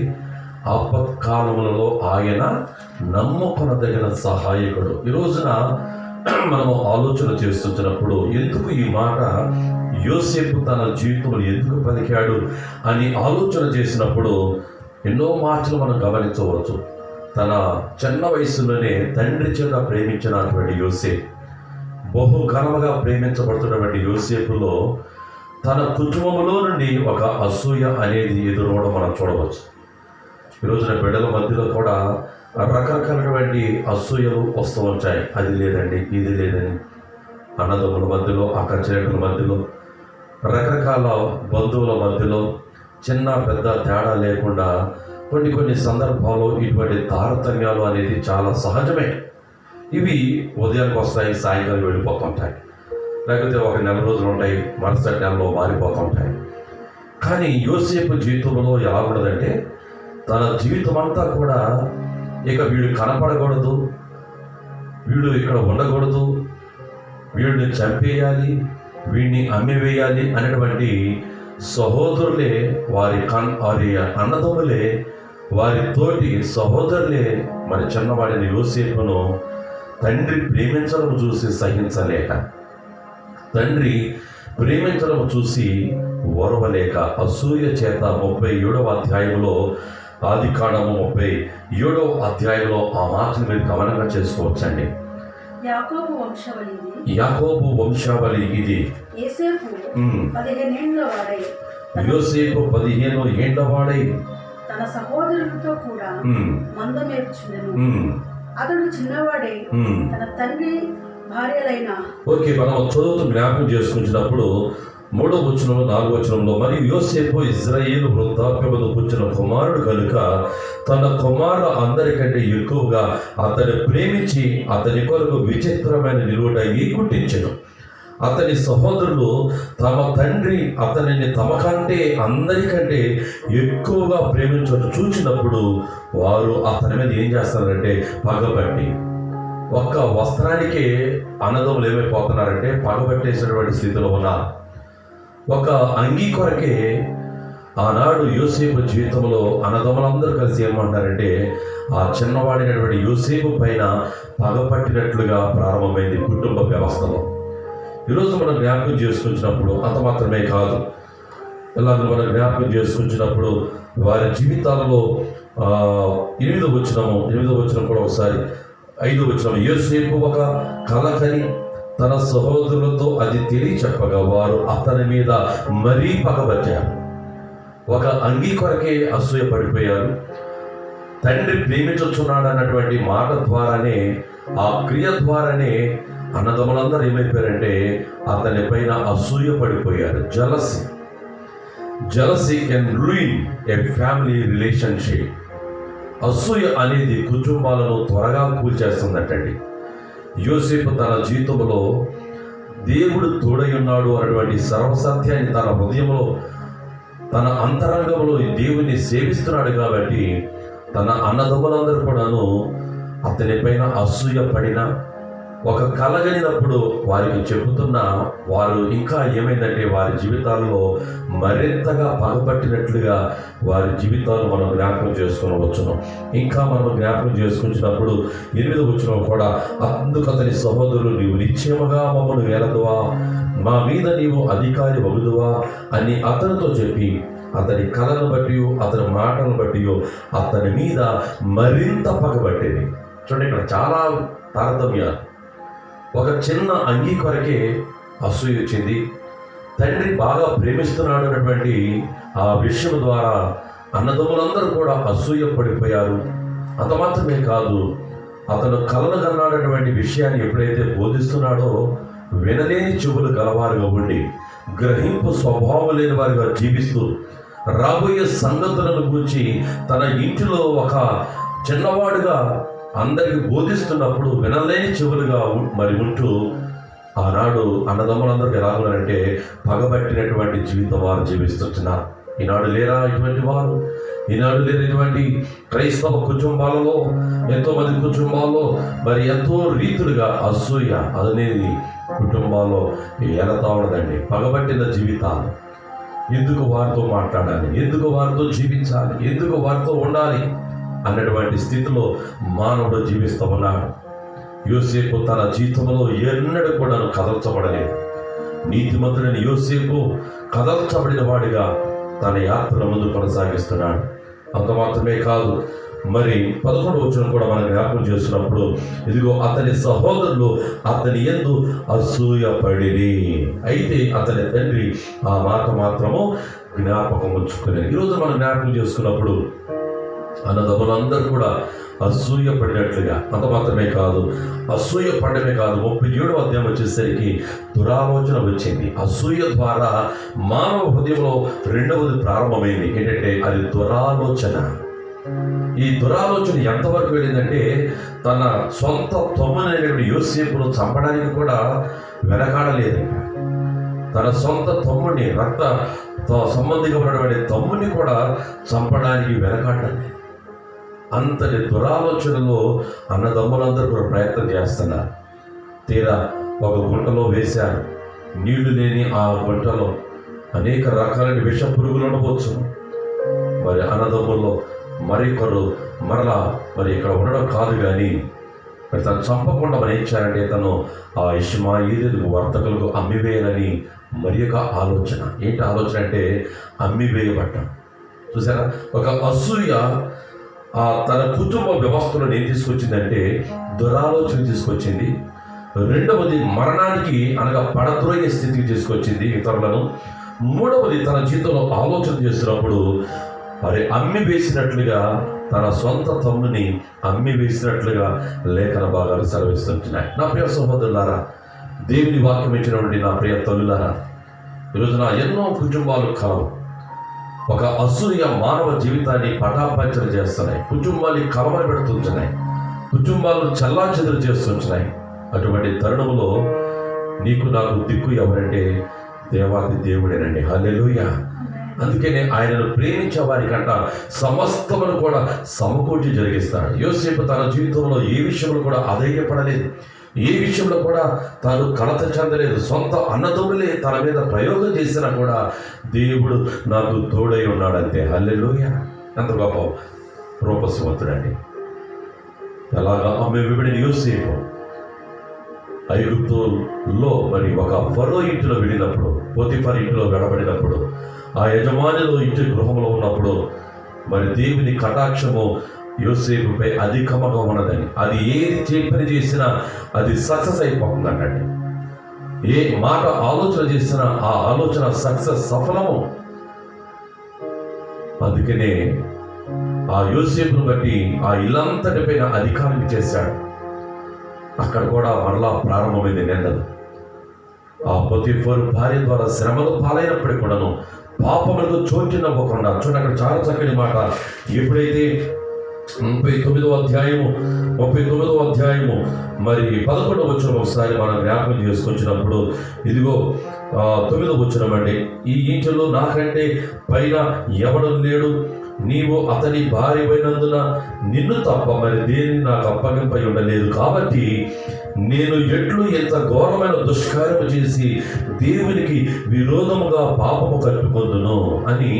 ఆపత్కాలములలో ఆయన నమ్ముకొనదగిన సహాయకుడు. ఈ రోజున మనము ఆలోచన చేస్తున్నప్పుడు, ఎందుకు ఈ మాట యోసేపు తన జీవితంలో ఎందుకు పలికాడు అని ఆలోచన చేసినప్పుడు ఎన్నో మాటలు మనం గమనించవచ్చు. తన చిన్న వయసులోనే తండ్రి చేత ప్రేమించినటువంటి యోసేపు, బహు ఘనముగా ప్రేమించబడుతున్నటువంటి యోసేపులో తన కుటుంబంలో నుండి ఒక అసూయ అనేది ఎదురవడం మనం చూడవచ్చు. ఈరోజున బిడ్డల మధ్యలో కూడా రకరకాలైనటువంటి అసూయలు వస్తూ వచ్చాయి. అది లేదండి, ఇది లేదని, అన్నదమ్ముల మధ్యలో, అక్క చెల్లెల మధ్యలో, రకరకాల బంధువుల మధ్యలో చిన్న పెద్ద తేడా లేకుండా కొన్ని సందర్భాల్లో ఇటువంటి తారతమ్యాలు అనేది చాలా సహజమే. ఇవి ఉదయానికి వస్తాయి, సాయంకాలం వెళ్ళిపోతుంటాయి. లేకపోతే ఒక నెల రోజులు ఉంటాయి, మరుసటి నెలలో మారిపోతుంటాయి. కానీ యోసేపు జీవితంలో ఎలా ఉండదంటే తన జీవితం అంతా కూడా ఇక వీడు కనపడకూడదు, వీడు ఇక్కడ ఉండకూడదు, వీడిని చంపేయాలి, వీడిని అమ్మివేయాలి అనేటువంటి సహోదరులే వారి అన్నదమ్ములే, వారి తోటి సహోదరులే మరి చిన్నవాడిని యోసేపును తండ్రి ప్రేమించడం చూసి సహించలేక, తండ్రి ప్రేమించడం చూసి ఓర్వలేక అసూయ చేత 37వ అధ్యాయంలో, ఆదికాండము 37వ అధ్యాయంలో ఆ మాటను మీరు గమనంగా చేసుకోవచ్చండి. యాకోబు వంశావళి ఇది. యోసేపు 15 ఏండ్ల వాడై తన సహోదరులతో కూడా మందమేర్చుండెను. అతడు చిన్నవాడే తన తండ్రి భార్యలైన. ఓకే, మనం చదువుతూ జ్ఞాపకం చేసుకుంటున్నప్పుడు 3వ వచనంలో 4వ వచనంలో, మరియు యోసేపు ఇజ్రాయేలు వృద్ధాప్యమును పుట్టిన కుమారుడు కనుక తన కుమారుడు అందరికంటే ఎక్కువగా అతన్ని ప్రేమించి అతని కొరకు విచిత్రమైన నిలువుటంగి కుట్టించెను. అతని సహోదరులు తమ తండ్రి అతనిని తమకంటే అందరికంటే ఎక్కువగా ప్రేమించడం చూచినప్పుడు వారు అతని మీద ఏం చేస్తారంటే పగబట్టి, ఒక్క వస్త్రానికే అన్నదమ్ములు ఏమైపోతున్నారంటే పగబట్టేసినటువంటి స్థితిలో ఉన్నారు. ఒక అంగీ కొరకే ఆనాడు యోసేపు జీవితంలో అన్నదమ్ములందరూ కలిసి ఏమంటారంటే ఆ చిన్నవాడినటువంటి యోసేపు పైన పగపట్టినట్లుగా ప్రారంభమైంది కుటుంబ వ్యవస్థలో. ఈరోజు మనం జ్ఞాపకం చేసుకుంటున్నప్పుడు అంత మాత్రమే కాదు, ఇలాగ మనం జ్ఞాపకం చేసుకుంటున్నప్పుడు వారి జీవితాలలో 8వ వచనం కూడా ఒకసారి 5వ వచనం, యోసేపు ఒక కల కని తన సహోదరులతో అది తెలియచెప్పగా వారు అతని మీద మరీ పగబట్టారు. ఒక అంగీ కొరకే అసూయ పడిపోయారు. తండ్రి ప్రేమించుచున్నాడు అన్నటువంటి మాట ద్వారానే, ఆ క్రియ ద్వారానే అన్నదమ్ములందరూ ఏమైపోయారంటే అతని పైన అసూయ పడిపోయారు. Jealousy can ruin A family relationship. అసూయ అనేది కుటుంబాలను త్వరగా కూల్చేస్తుందటండి. యోసేపు తన జీవితంలో దేవుడు తోడై ఉన్నాడు అన్నటువంటి సర్వసత్యాన్ని తన హృదయంలో, తన అంతరంగంలో దేవుని సేవిస్తున్నాడు కాబట్టి తన అన్నదమ్ములందరూ కూడాను అతని పైన అసూయ పడిన, ఒక కలగలినప్పుడు వారికి చెబుతున్న వారు ఇంకా ఏమైందంటే వారి జీవితాల్లో మరింతగా పగపట్టినట్లుగా వారి జీవితాలు మనం జ్ఞాపకం చేసుకునవచ్చును. ఇంకా మనం జ్ఞాపకం చేసుకుంటున్నప్పుడు 8వ వచనం కూడా, అందుకు అతని సహోదరులు నీవు నిశ్చయముగా మమ్మల్ని వేలదువా, మా మీద నీవు అధికారి వగుదువా అని అతనితో చెప్పి అతని కళను బట్టి అతని మాటలను బట్టి అతని మీద మరింత పగబట్టేది. చూడండి, ఇక్కడ చాలా తారతమ్యాలు. ఒక చిన్న అంగీ కొరకే అసూయ వచ్చింది. తండ్రి బాగా ప్రేమిస్తున్నాడు అన్నటువంటి ఆ విషయం ద్వారా అన్నదమ్ములందరూ కూడా అసూయ పడిపోయారు. అంత మాత్రమే కాదు, అతను కలను కన్నాడటువంటి విషయాన్ని ఎప్పుడైతే బోధిస్తున్నాడో వినలేని చెవులు గలవారుగా ఉండి గ్రహింపు స్వభావం లేని వారిగా జీవిస్తూ రాబోయే సంగతులను గురించి తన ఇంటిలో ఒక చిన్నవాడుగా అందరికి బోధిస్తున్నప్పుడు వినలేని చెవులుగా మరి ఉంటూ ఆనాడు అన్నదమ్ములందరికీ ఎలా ఉన్నారంటే పగబట్టినటువంటి జీవితం వారు జీవిస్తున్నారు. ఈనాడు లేరా ఇటువంటి వారు? ఈనాడు లేరు ఇటువంటి క్రైస్తవ కుటుంబాలలో, ఎంతోమంది కుటుంబాల్లో మరి ఎంతో రీతులుగా అసూయ అనేది కుటుంబాల్లో ఎలతా ఉన్నదండి. పగబట్టిన జీవితాలు. ఎందుకు వారితో మాట్లాడాలి, ఎందుకు వారితో జీవించాలి, ఎందుకు వారితో ఉండాలి అన్నటువంటి స్థితిలో మానవుడు జీవిస్తూ ఉన్నాడు. యోసేపు తన జీవితంలో ఎన్నడూ కూడా కదల్చబడలేదు. నీతిమంతుడైన యోసేపు కదల్చబడిన వాడిగా తన యాత్ర ముందు కొనసాగిస్తున్నాడు. అంత మాత్రమే కాదు, మరి 11వ వచనం కూడా మనం జ్ఞాపకం చేస్తున్నప్పుడు, ఇదిగో అతని సహోదరులు అతని యందు అసూయపడిరి, అయితే అతని తండ్రి ఆ మాట మాత్రము జ్ఞాపకం ఉంచుకునేది. ఈరోజు మనం జ్ఞాపకం చేసుకున్నప్పుడు అన్నదమ్ములందరూ కూడా అసూయ పడినట్లుగా, అంత మాత్రమే కాదు, అసూయ పడమే కాదు, 37వ అధ్యాయం వచ్చేసరికి దురాలోచన వచ్చింది. అసూయ ద్వారా మానవ హృదయంలో రెండవది ప్రారంభమైంది. ఏంటంటే అది దురాలోచన. ఈ దురాలోచన ఎంతవరకు వెళ్ళిందంటే తన సొంత తమ్ముడైనటువంటి యోసేపును చంపడానికి కూడా వెనకాడలేదండి. తన సొంత తమ్ముడిని, రక్త సంబంధిగా ఉన్నటువంటి తమ్ముడిని కూడా చంపడానికి వెనకాడలేదు. అంతటి దురాలోచనలో అన్నదమ్ములందరూ కూడా ప్రయత్నం చేస్తున్నారు. తీరా ఒక గుంటలో వేశారు. నీళ్లు లేని ఆ గుంటలో అనేక రకాలైన విష పురుగులు ఉండవచ్చు. మరి అన్నదమ్ముల్లో మరొకరు మరలా మరి ఇక్కడ ఉండడం కాదు, కానీ మరి తను చంపకుండా మరి ఏం చేయాలంటే తను ఆ ఇష్మాయేలీయులకు వర్తకులకు అమ్మివేయాలని మరి ఒక ఆలోచన. ఏంటి ఆలోచన అంటే అమ్మివేయబడ్డం. చూసారా, ఒక అసూయ తన కుటుంబ వ్యవస్థలను ఏం తీసుకొచ్చిందంటే దురాలోచన తీసుకొచ్చింది. రెండవది మరణానికి అనగా పడద్రోయే స్థితికి తీసుకొచ్చింది ఇతరులను. మూడవది తన జీవితంలో ఆలోచన చేస్తున్నప్పుడు మరి అమ్మి వేసినట్లుగా తన సొంత తమ్ముని అమ్మి వేసినట్లుగా లేఖన భాగాలు సెలవిస్తున్నాయి. నా ప్రియ సహోదరులారా, దేవుని వాక్యం ఇచ్చినటువంటి నా ప్రియ తల్లులారా, ఈరోజున ఎన్నో కుటుంబాలు కలవు. ఒక అసూయ మానవ జీవితాన్ని పటాపంచలు చేస్తున్నాయి, కుటుంబాన్ని కలవర పెడుతున్నాయి, కుటుంబాలను చల్లాచెదురు చేస్తున్నాయి. అటువంటి తరుణంలో నీకు నాకు దిక్కు ఎవరంటే దేవాది దేవుడేనండి. హల్లెలూయా. అందుకనే ఆయనను ప్రేమించే వారికంట సమస్తమును కూడా సమకూర్చి జరిగిస్తాడు. యోసేపు తన జీవితంలో ఏ విషయంలో కూడా అధైర్యపడలేదు, ఏ విషయంలో కూడా తాను కలత చెందలేదు. సొంత అన్నదమ్ములే తన మీద ప్రయోగం చేసినా కూడా దేవుడు నాకు తోడై ఉన్నాడంతే. హల్లెలూయా. ఎంత గొప్ప రూపసివంతుడండి. ఎలాగా ఆమె విబడిన యోసేపు ఐగుప్తులో మరి ఒక ఫరో ఇంటిలో వెళ్ళినప్పుడు, పోతిఫర్ ఇంటిలో వెడబడినప్పుడు, ఆ యజమానిలో ఇంటి గృహంలో ఉన్నప్పుడు మరి దేవుని కటాక్షము యోసేపుపై అధికముగా ఉన్నదని, అది ఏది పని చేసినా అది సక్సెస్ అయిపోతుందండి. ఏ మాట ఆలోచన చేసినా ఆ ఆలోచన సక్సెస్, సఫలము. అందుకనే ఆ యోసేపును బట్టి ఆ ఇల్లంతటి పైన అధికారం చేశాడు. అక్కడ కూడా మరలా ప్రారంభమైంది నిందలు. ఆ పోతిఫరు భార్య ద్వారా శ్రమలు పాలైనప్పటికీ కూడాను పాపములకు చోటినవ్వకుండా, చూడండి అక్కడ చాలా చక్కని మాట. ఎప్పుడైతే 39వ అధ్యాయము మరి 11వ వచనం ఒకసారి మనం జ్ఞాపకం చేసుకొచ్చినప్పుడు, ఇదిగో 9వ వచనం అండి, ఈ ఇంటిలో నాకంటే పైన ఎవడు లేడు, నీవు అతని భార్యమైనందున నిన్ను తప్ప మరి దేనిని నాకు అప్పగింపై ఉండలేదు. కాబట్టి నేను ఎట్లు ఎంత ఘోరమైన దుష్కార్యము చేసి దేవునికి విరోధముగా పాపము కట్టుకొందును అని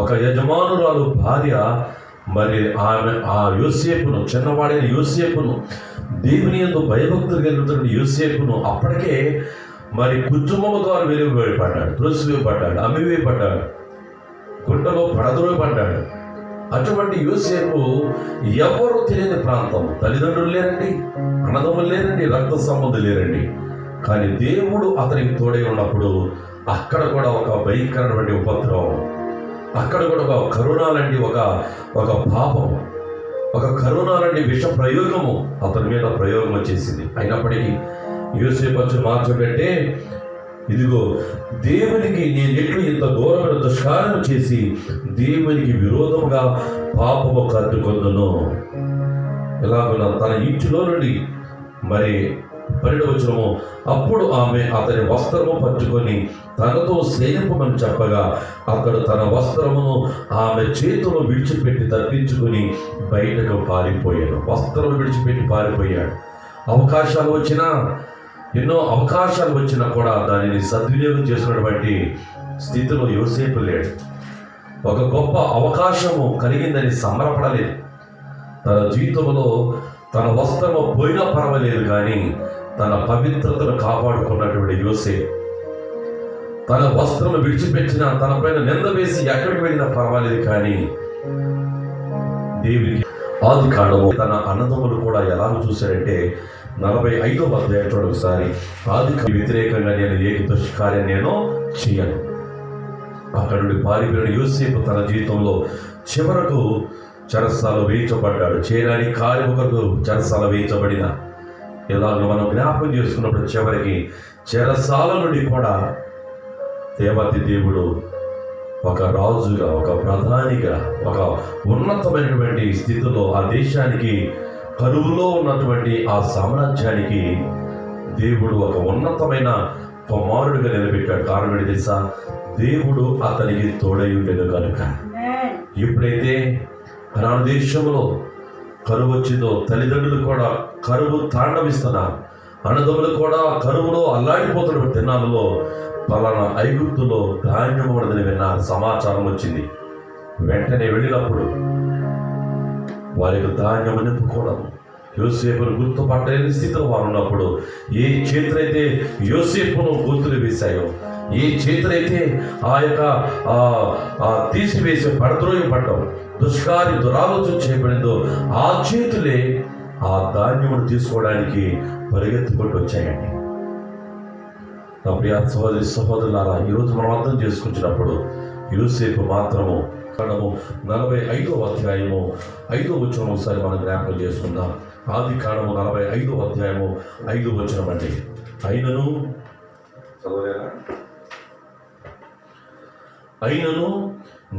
ఒక యజమానురాలు భార్య మరి ఆమె ఆ యోసేపును, చిన్నవాడైన యోసేపును, దేవుని యందు భయభక్తులు కలుగుతున్న యోసేపును అప్పటికే మరి కుటుంబము ద్వారా వెలుగుపడ్డాడు, త్రోసివేయబడ్డాడు, అమ్మివేయబడ్డాడు, గుంటలో పడద్రోయబడ్డాడు. అటువంటి యోసేపు ఎవరు తెలియని ప్రాంతం, తల్లిదండ్రులు లేరండి, అన్నదమ్ములు లేరండి, రక్త సంబంధులు లేరండి. కానీ దేవుడు అతనికి తోడై ఉన్నప్పుడు అక్కడ కూడా ఒక భయంకరమైన ఉపద్రవం, అక్కడ కూడా ఒక కరోనా లాంటి ఒక పాపం, ఒక కరోనా లాంటి విష ప్రయోగము అతని మీద ప్రయోగం వచ్చేసింది. అయినప్పటికీ యోసేపు వచ్చి మార్చబెట్టే, ఇదిగో దేవునికి నేను ఎట్లు ఇంత ఘోరమైన దుష్కార్యం చేసి దేవునికి విరోధముగా పాపము కట్టుకొందును. ఎలాగున్నా తన ఇంటిలో నుండి మరి 12వ వచనము, అప్పుడు ఆమె అతని వస్త్రము పట్టుకొని తనతో సేనింపమని చెప్పగా అతడు తన వస్త్రమును ఆమె చేతిలో విడిచిపెట్టి తప్పించుకొని బయటకు పారిపోయాడు. వస్త్రం విడిచిపెట్టి పారిపోయాడు. అవకాశాలు వచ్చినా, ఎన్నో అవకాశాలు వచ్చినా కూడా దానిని సద్వినియోగం చేసుకున్నటువంటి స్థితిలో యోసేపు లేడు. ఒక గొప్ప అవకాశము కలిగిందని సంబరపడలేదు. తన జీవితంలో తన వస్త్రము పోయినా పర్వాలేదు, కానీ తన పవిత్రతను కాపాడుకున్నటువంటి యోసేపు తన వస్త్రము విడిచిపెట్టిన, తన పైన నింద వేసి ఎక్కడికి వెళ్ళినా పర్వాలేదు, కానీ దేవునికి ఆది కాండము తన అన్నదమ్ములు కూడా ఎలాగ చూశారంటే 45వ అధ్యాయం చూడండి ఒకసారి. ఆది వ్యతిరేకంగా నేను ఏ దుష్కార్యం నేను చేయను. అక్కడ నుండి పారిపోయిన యోసేపు తన జీవితంలో చివరకు చెరసాలలో వేయించబడ్డాడు. చేయడానికి కార్యములకు చెరసాల వేయించబడిన, ఇలాగ మనం జ్ఞాపకం చేసుకున్నప్పుడు చివరికి చెరసాల నుండి కూడా దేవాది దేవుడు ఒక రాజుగా, ఒక ప్రధానిగా, ఒక ఉన్నతమైనటువంటి స్థితిలో ఆ దేశానికి, కరువులో ఉన్నటువంటి ఆ సామ్రాజ్యానికి దేవుడు ఒక ఉన్నతమైన కుమారుడిగా నిలబెట్టాడు. కారణం ఏంటి తెలుసా? దేవుడు అతనికి తోడై ఉండేది కనుక. ఎప్పుడైతే కనాను దేశంలో కరువు వచ్చిందో, తల్లిదండ్రులు కూడా కరువు తాండవిస్తున్నారు, అన్నదమ్ములు కూడా కరువులో అల్లాడిపోతున్న దినాలలో పలానా ఐగుప్తులో ధాన్యం ఉండదని విన్నారు. సమాచారం వచ్చింది. వెంటనే వెళ్ళినప్పుడు వారికి ధాన్యం నింపుకోవడం, యోసేపును గుర్తుపట్టలేని స్థితిలో వారు ఉన్నప్పుడు ఏ చేతులైతే యోసేపును గొంతులు వేశాయో, ఏ చేతులైతే ఆ యొక్క తీసివేసి పడద్రోయబడ్డం, దుష్కార్య దురాలోచన చేయబడిందో ఆ చేతులే ఆ ధాన్యమును తీసుకోవడానికి పరిగెత్తుకుంటూ వచ్చాయండి. నా ప్రియ సహోదరి సహోదరులారా, ఈరోజు మనం అర్థం చేసుకుంటున్నప్పుడు యోసేపు మాత్రము 45వ అధ్యాయము 5వ వచనం ఒకసారి మనం జ్ఞాపకం చేసుకుందాం. ఆది కాండము 45వ అధ్యాయము 5వ వచనం అండి. అయినను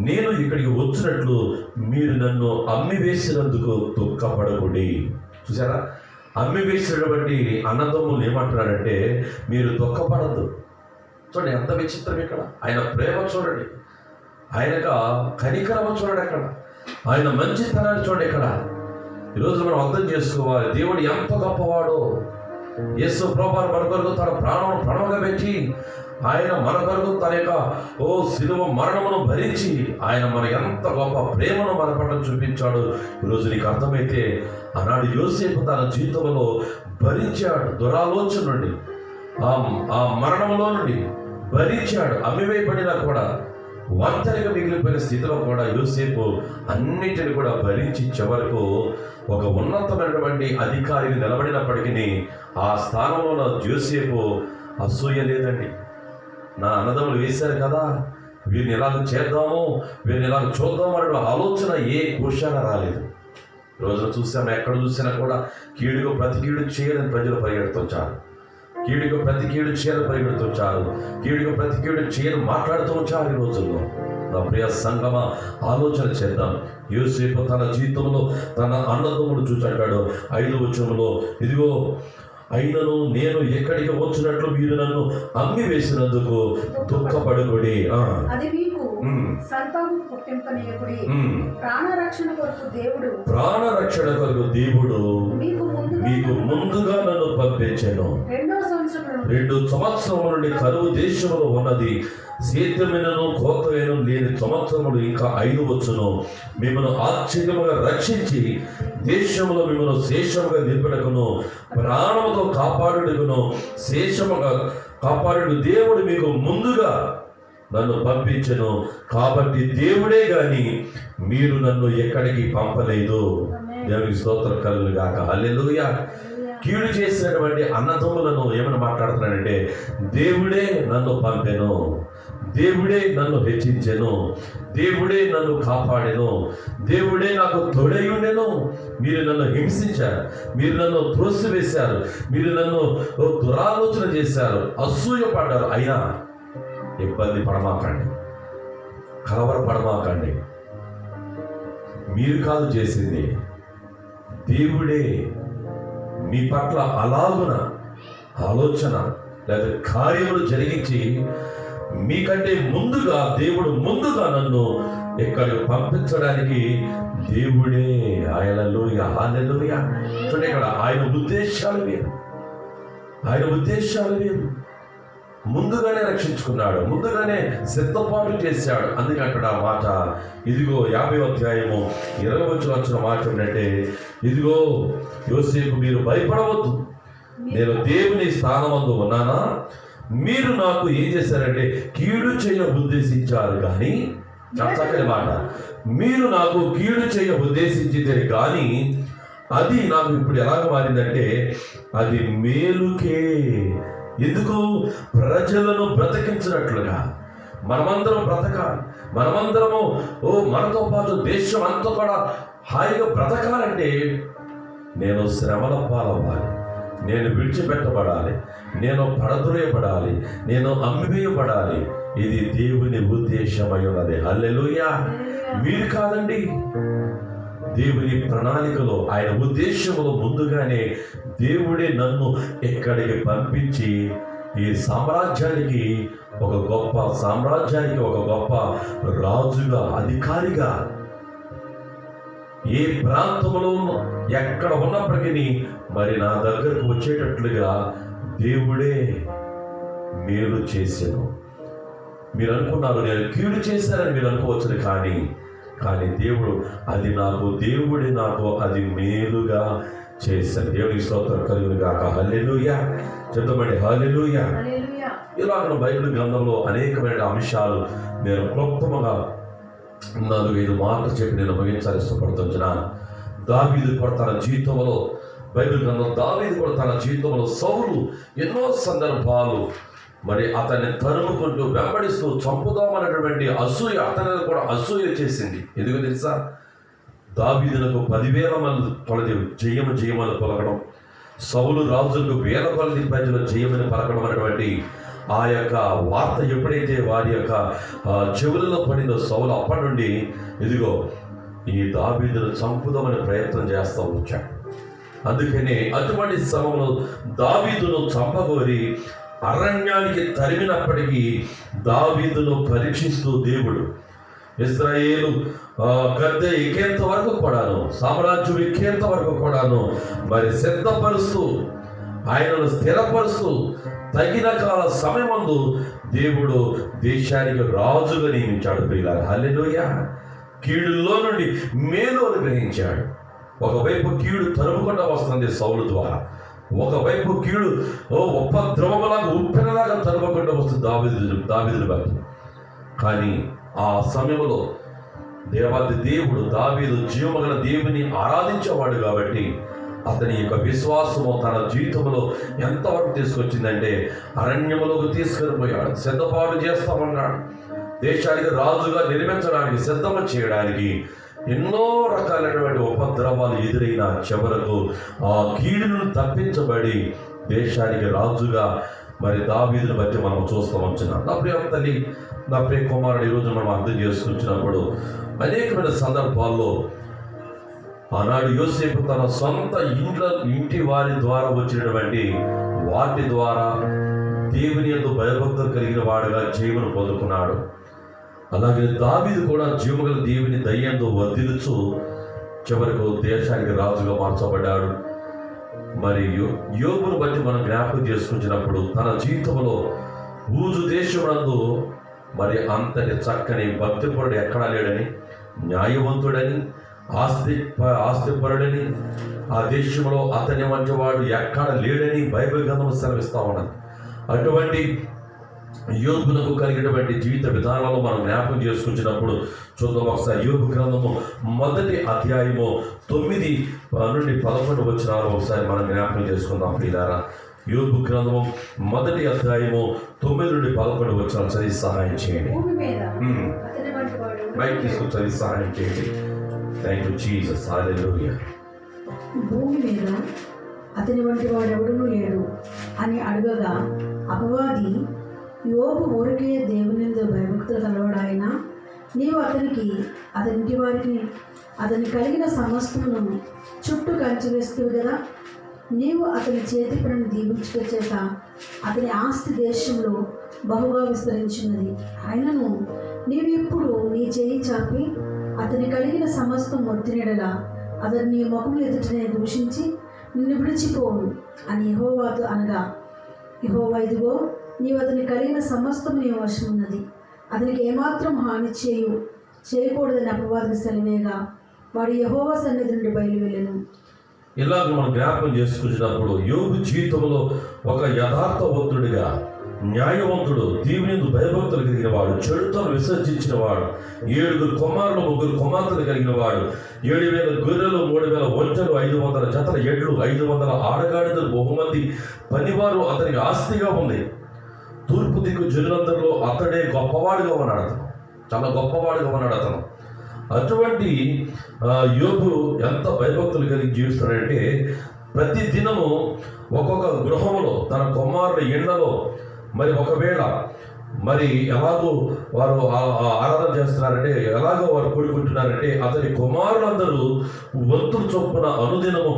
నేను ఇక్కడికి వచ్చినట్లు మీరు నన్ను అమ్మి వేసినందుకు దుఃఖపడకుడి. చూసారా, అమ్మి వేసినటువంటి అన్నదమ్ములు ఏమంటున్నాడంటే, మీరు దుఃఖపడద్దు. చూడండి ఎంత విచిత్రం ఇక్కడ. ఆయన ప్రేమ చూడండి, ఆయనకు కనికరమ చూడండి, అక్కడ ఆయన మంచితనాన్ని చూడండి. ఇక్కడ ఈరోజు మనం అర్థం చేసుకోవాలి, దేవుడు ఎంత గొప్పవాడో. యేసు ప్రభువు మన కొరకు తన ప్రాణంగా పెట్టి, ఆయన మన కొరకు తన యొక్క శిలువ మరణమును భరించి ఆయన మన ఎంత గొప్ప ప్రేమను మన పట్ల చూపించాడు. ఈరోజు నీకు అర్థమైతే, ఆనాడు యోసేపు తన జీవితంలో భరించాడు, దురాలోచన నుండి, ఆ మరణంలో నుండి భరించాడు. అమ్మివేయబడినా కూడా, ఒంటరిగా మిగిలిపోయిన స్థితిలో కూడా యోసేపు అన్నిటిని కూడా భరించి చివరకు ఒక ఉన్నతమైనటువంటి అధికారిని నిలబడినప్పటికీ ఆ స్థానంలో యోసేపు అసూయ లేదండి. నా అన్నదమ్ములు వేశారు కదా, వీరిని ఎలాగ చేద్దాము, వీరిని ఎలాగ చూద్దాము అనే ఆలోచన ఏ కోశాన రాలేదు. రోజున చూసాము, ఎక్కడ చూసినా కూడా కీడుకు ప్రతి కీడు చేయని ప్రజలు పరిగెడుతుంటారు, కీడుకు ప్రతి కీడు చేయని పరిగెడుతుంటారు, కీడుకు ప్రతి కీడు చేయని మాట్లాడుతూ వచ్చారు. ఈ రోజుల్లో నా ప్రియ సంగమ, ఆలోచన చేద్దాం. యోసేపు తన జీవితంలో తన అన్నదమ్ముడు చూచాడు 5వ వచనంలో, ఇదిగో అయినను నేను ఎక్కడికి వచ్చినట్లు మీరు నన్ను అమ్మి వేసినందుకు దుఃఖపడకుడి. అది మీకు సంతానం పుట్టింపనీయకుడి. ప్రాణరక్షణ కొరకు దేవుడు మీకు ముందుగా నన్ను పంపించాను. 2 సంవత్సరముల నుండి కరువు దేశంలో ఉన్నది, సేద్యమైనను కోతమైనను లేని సంవత్సరములు ఇంకా 5 వచ్చును. మిమ్మల్ని ఆశ్చర్యముగా రక్షించి దేశంలో మిమ్మల్ని శేషముగా నిలబెట్టుకును, ప్రాణముతో కాపాడుటకును శేషముగా కాపాడు దేవుడు మీకు ముందుగా నన్ను పంపించను. కాబట్టి దేవుడే గాని మీరు నన్ను ఎక్కడికి పంపలేదు. దేవునికి స్తోత్రం కలుగును గాక. హల్లెలూయా. కీడు చేసినటువంటి అన్నదమ్ములను ఏమని మాట్లాడుతున్నాడంటే, దేవుడే నన్ను పంపెను, దేవుడే నన్ను హెచ్చించెను, దేవుడే నన్ను కాపాడెను, దేవుడే నాకు తోడై ఉండెను. మీరు నన్ను హింసించారు, మీరు నన్ను త్రోసివేశారు, మీరు నన్ను దురాలోచన చేశారు, అసూయపడ్డారు. అయినా ఇబ్బంది పడమాకండి, కలవరపడమాకండి. మీరు కాదు చేసింది, దేవుడే మీ పట్ల అలాగున ఆలోచన లేదా కార్యములు జరిగించి మీకంటే ముందుగా దేవుడు ముందుగా నన్ను ఇక్కడికి పంపించడానికి దేవుడే. హల్లెలూయా, హల్లెలూయా. చూడండి, ఇక్కడ ఆయన ఉద్దేశాలు వేరు, ఆయన ఉద్దేశాలు వేరు. ముందుగానే రక్షించుకున్నాడు, ముందుగానే సిద్ధపాటు చేశాడు. అందుకంటాడు ఆ మాట, ఇదిగో 50వ అధ్యాయము 20వ వచనం వచ్చిన మాట ఏంటంటే, ఇదిగో యోసేపు మీరు భయపడవద్దు, నేను దేవుని స్థానమందు ఉన్నానా, మీరు నాకు ఏం చేశారంటే కీడు చేయ ఉద్దేశించారు కానీ, చక్కని మాట, మీరు నాకు కీడు చేయ ఉద్దేశించింది కానీ అది నాకు ఇప్పుడు ఎలాగ మారిందంటే అది మేలుకే. ఎందుకు? ప్రజలను బ్రతికించినట్లుగా మనమందరం బ్రతకాలి, మనమందరము మనతో పాటు దేశం అంతా కూడా హాయిగా బ్రతకాలంటే నేను శ్రమల పాలవ్వాలి, నేను విడిచిపెట్టబడాలి, నేను పడద్రోయబడాలి, నేను అమ్మివేయబడాలి. ఇది దేవుని ఉద్దేశమై ఉన్నది. హల్లెలూయా. మీరు కాదండి, దేవుని ప్రణాళికలో ఆయన ఉద్దేశంలో ముందుగానే దేవుడే నన్ను ఇక్కడికి పంపించి ఈ సామ్రాజ్యానికి ఒక గొప్ప రాజుగా, అధికారిగా, ఏ ప్రాంతంలో ఎక్కడ ఉన్నప్పటికీ మరి నా దగ్గరకు వచ్చేటట్లుగా దేవుడే మేలు చేశాను. మీరు అనుకున్నారు నేను కీడు చేశానని మీరు అనుకోవచ్చు, కానీ దేవుడే నాకు అది మేలుగా చేశాను. దేవునికి స్తోత్రం కలుగును గాక. హల్లెలూయా. చెప్తామండి హల్లెలూయా. ఇలాగ బైబిల్ గ్రంథంలో అనేకమైన అంశాలు నేను క్లుప్తంగా 4-5 మాటలు చెప్పి నేను ముగించాలి ఇష్టపడుతున్నాను. దావీదు కూడా తన జీవితంలో, బైబిల్ గ్రంథం దావీదు కూడా తన జీవితంలో సౌలు ఎన్నో సందర్భాలు మరి అతన్ని తరుముకుంటూ వెంబడిస్తూ చంపుదామన్నటువంటి అసూయ అతనిని కూడా అసూయ చేసింది. ఎందుకు తెలుసా? దావీదులకు 10,000 మంది కొలది జయమని పలకడం, సౌలు రాజులకు 1000 కొలది ప్రజలు జయమని పలకడం అనేటువంటి ఆ యొక్క వార్త ఎప్పుడైతే వారి యొక్క చెవులలో పడిందో సౌలు అప్పటి నుండి ఇదిగో ఈ దావీదును చంపుదామని ప్రయత్నం చేస్తూ వచ్చాడు. అందుకనే అటువంటి సమయంలో దావీదును చంపగోరి అరణ్యానికి తరిమినప్పటికీ దావీదును పరీక్షిస్తూ దేవుడు ఇశ్రాయేలు గద్దె ఎక్కేంత వరకు కూడాను, సామ్రాజ్యం ఎక్కేంత వరకు కూడాను మరి సిద్ధపరుస్తూ, ఆయనను స్థిరపరుస్తూ తగిన కాల సమయమందు దేవుడు దేశానికి రాజుగా నియమించాడు. ప్రియులారా హల్లెలూయా. కీడుల్లో నుండి మేలు అనుగ్రహించాడు. ఒకవైపు కీడు తరుముకుండా వస్తుంది సౌలు ద్వారా, ఒకవైపు కీడు ఉపద్రవములాగా ఉప్పెనలాగా తరుముకుండా వస్తుంది దావీదుని బట్టి. కానీ ఆ సమయంలో దేవాది దేవుడు దావీదు జీవముగల దేవుని ఆరాధించేవాడు కాబట్టి అతని యొక్క విశ్వాసము తన జీవితంలో ఎంతవరకు తీసుకొచ్చిందంటే అరణ్యములోకి తీసుకొని పోయాడు. సిద్ధపాటు చేస్తామన్నాడు. దేశానికి రాజుగా నిర్మించడానికి సిద్ధం చేయడానికి ఎన్నో రకాలైనటువంటి ఉపద్రవాలు ఎదురైన చివరకు ఆ కీడును తప్పించబడి దేశానికి రాజుగా మరి దావీదుని బట్టి మనం చూస్తూ వచ్చినాం. నా ప్రియ తల్లి, నా ప్రియ కుమారుడు, ఈరోజు మనం అర్థం చేసుకుంటున్నప్పుడు అనేకమైన సందర్భాల్లో ఆనాడు యోసేపు తన సొంత ఇంటి వారి ద్వారా వచ్చినటువంటి వాటి ద్వారా దేవుని యందు భయభక్తులు కలిగిన వాడుగా జీవను పొందుకున్నాడు. అలాగే దావీదు కూడా జీవగల దేవుని దయ్యంతో వర్ధిల్లుచు చివరకు దేశానికి రాజుగా మార్చబడ్డాడు. మరి యోబును బట్టి మనం జ్ఞాపకం చేసుకుంటున్నప్పుడు తన జీవితంలో ఊజు దేశమునందు మరి అంతటి చక్కని భక్తిపరుడు ఎక్కడా లేడని, న్యాయవంతుడని, ఆస్తిపరుడని, ఆ దేశంలో అతని వంటి వాడు ఎక్కడ లేడని బైబిల్ గ్రంథం సెలవిస్తా ఉన్నది. అటువంటి యోబునకు కలిగినటువంటి జీవిత విధానాలు మనం జ్ఞాపకం చేసుకుంటున్నప్పుడు చూద్దాం ఒకసారి. యోబు గ్రంథము 1వ అధ్యాయము 9 నుండి 11 వచనాలు ఒకసారి మనం జ్ఞాపకం చేసుకుందాం ప్రియులారా. యోబు గ్రంథము 1వ అధ్యాయము 9 నుండి 11 వచనాలు చదివి సహాయం చేయండి. బయట తీసుకుని చదివి సహాయం చేయండి. Thank you Jesus. హల్లెలూయా. భూమి మీద అతని వంటి వాడెవడూ లేడు అని అడగగా అపవాది, యోబు ఊరికే దేవుని భయభక్తులు కలవాడాయన, నీవు అతనికి, అతని ఇంటి వారికి, అతని కలిగిన సమస్తమును చుట్టూ కంచి వేస్తువు కదా. నీవు అతని చేతి పనిని దీవించుట చేత అతని ఆస్తి దేశంలో బహుగా విస్తరించినది. అయినను నీవు ఇప్పుడు నీ చేయి చాపి అతని కలిగిన సమస్తం మొత్తినెడలా అతని నీ ముఖం ఎదుటనే దూషించి నిన్ను విడిచిపోవు అని యెహోవాతో అనగా, యెహోవా, ఇదిగో నీవు అతని కలిగిన సమస్తం నీ వశం ఉన్నది, అతనికి ఏమాత్రం హాని చేయకూడదని అపవాదికి సెలవేగా వాడు యెహోవా సన్నిధి నుండి బయలువెళ్ళెను. ఇలాగ మనం జ్ఞాపకం చేసుకుంటున్నప్పుడు యోబు జీవితంలో ఒక యథార్థవంతుడిగా, న్యాయవంతుడు, దేవుని భయభక్తులు కలిగిన వాడు, చెడుతను విసర్జించిన వాడు, 7 కుమారులు 3 కుమార్తెలు కలిగిన వాడు, 7,000 గొర్రెలు, 3,000 ఒంటెలు, 500 జతల ఎడ్లు, 500 ఆడగాడిదలు, బహుమంది పనివారు అతనికి ఆస్తిగా ఉంది. తూర్పు దిక్కు జనులందరిలో అతడే గొప్పవాడుగా ఉన్నాడు. అతను చాలా గొప్పవాడుగా ఉన్నాడు అతను. అటువంటి యోబు ఎంత భయభక్తులు కలిగి జీవిస్తాడంటే ప్రతి దినము ఒక్కొక్క గృహంలో తన కుమారుల ఇళ్లలో మరి ఒకవేళ మరి ఎలాగో వారు ఆరాధన చేస్తున్నారంటే, ఎలాగో వారు కూడుకుంటున్నారంటే, అతని కుమారులందరూ వంతులు చొప్పున అనుదినము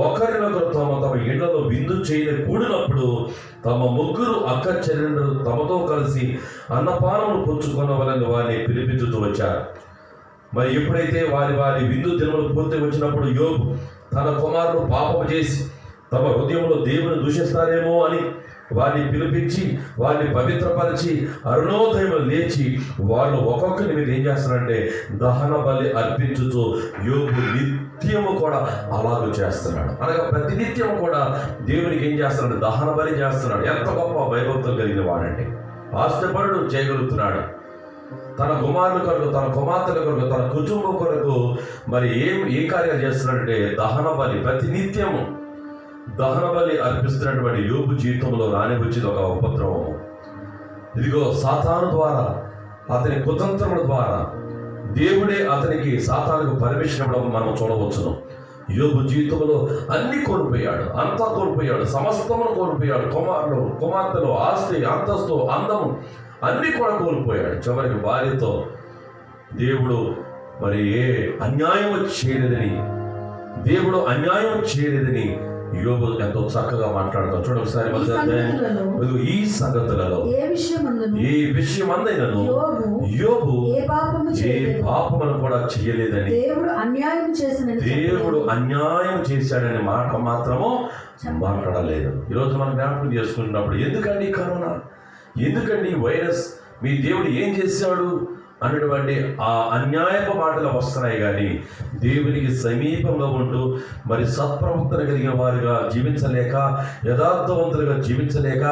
ఒకరినొకరు తమ తమ ఇళ్లలో విందు చేయని కూడినప్పుడు తమ ముగ్గురు అక్క చెల్లెళ్ళు తమతో కలిసి అన్నపానములు పుచ్చుకొనవలని వారిని పిలిపించుతూ వచ్చారు. మరి ఎప్పుడైతే వారి వారి విందు దినములు పూర్తి వచ్చినప్పుడు యోబు తన కుమారుడు పాపము చేసి తమ హృదయంలో దేవుని దూషిస్తారేమో అని వారిని పిలిపించి వారిని పవిత్రపరిచి అరుణోదయం లేచి వాళ్ళు ఒక్కొక్కరి మీద ఏం చేస్తారంటే దహన బలి అర్పించుతూ యోబు నిత్యము కూడా అలాగూ చేస్తున్నాడు. అనగా ప్రతినిత్యము కూడా దేవునికి ఏం చేస్తున్నాడు? దహన బలి చేస్తున్నాడు. ఎంత గొప్ప భయభక్తులు కలిగిన వాడంటే ఆస్తిపరుడు చేయగలుగుతున్నాడు. తన కుమారుల కొరకు, తన కుమార్తెల కొరకు, తన కుటుంబం కొరకు మరి ఏ కార్యాలు చేస్తున్నాడంటే దహన బలి, ప్రతినిత్యము దహన బలి అర్పిస్తున్నటువంటి యోబు జీవితంలో రానివచ్చింది ఒక ఉపద్రవం. ఇదిగో సాతాను ద్వారా, అతని కుతంత్రముల ద్వారా దేవుడే అతనికి సాతానుకు పర్మిషన్ ఇవ్వడం మనం చూడవచ్చును. యోబు జీవితంలో అన్ని కోల్పోయాడు, అంతా కోల్పోయాడు, సమస్తమును కోల్పోయాడు. కుమారులు, కుమార్తెలు, ఆస్తి, అంతస్తు, అందము అన్ని కూడా కోల్పోయాడు. చివరికి భార్యతో దేవుడు మరి అన్యాయం చేయలేదని యోబు ఎంతో చక్కగా మాట్లాడతాడు. చూడండి ఒకసారి ఈ సంగతులలో ఏ విషయమందైనను యోబు ఏ పాపమును కూడా చేయలేదని, దేవుడు అన్యాయం చేశాడని మాట మాత్రము మాట్లాడలేదు. ఈరోజు మనం జ్ఞాపకం చేసుకుంటున్నప్పుడు ఎందుకండి కరోనా, ఎందుకండి వైరస్, మీ దేవుడు ఏం చేశాడు అన్నటువంటి ఆ అన్యాయపు మాటలు వస్తున్నాయి. కానీ దేవునికి సమీపంగా ఉంటూ మరి సత్ప్రవర్తన కలిగిన వారుగా జీవించలేక, యథార్థవంతులుగా జీవించలేక,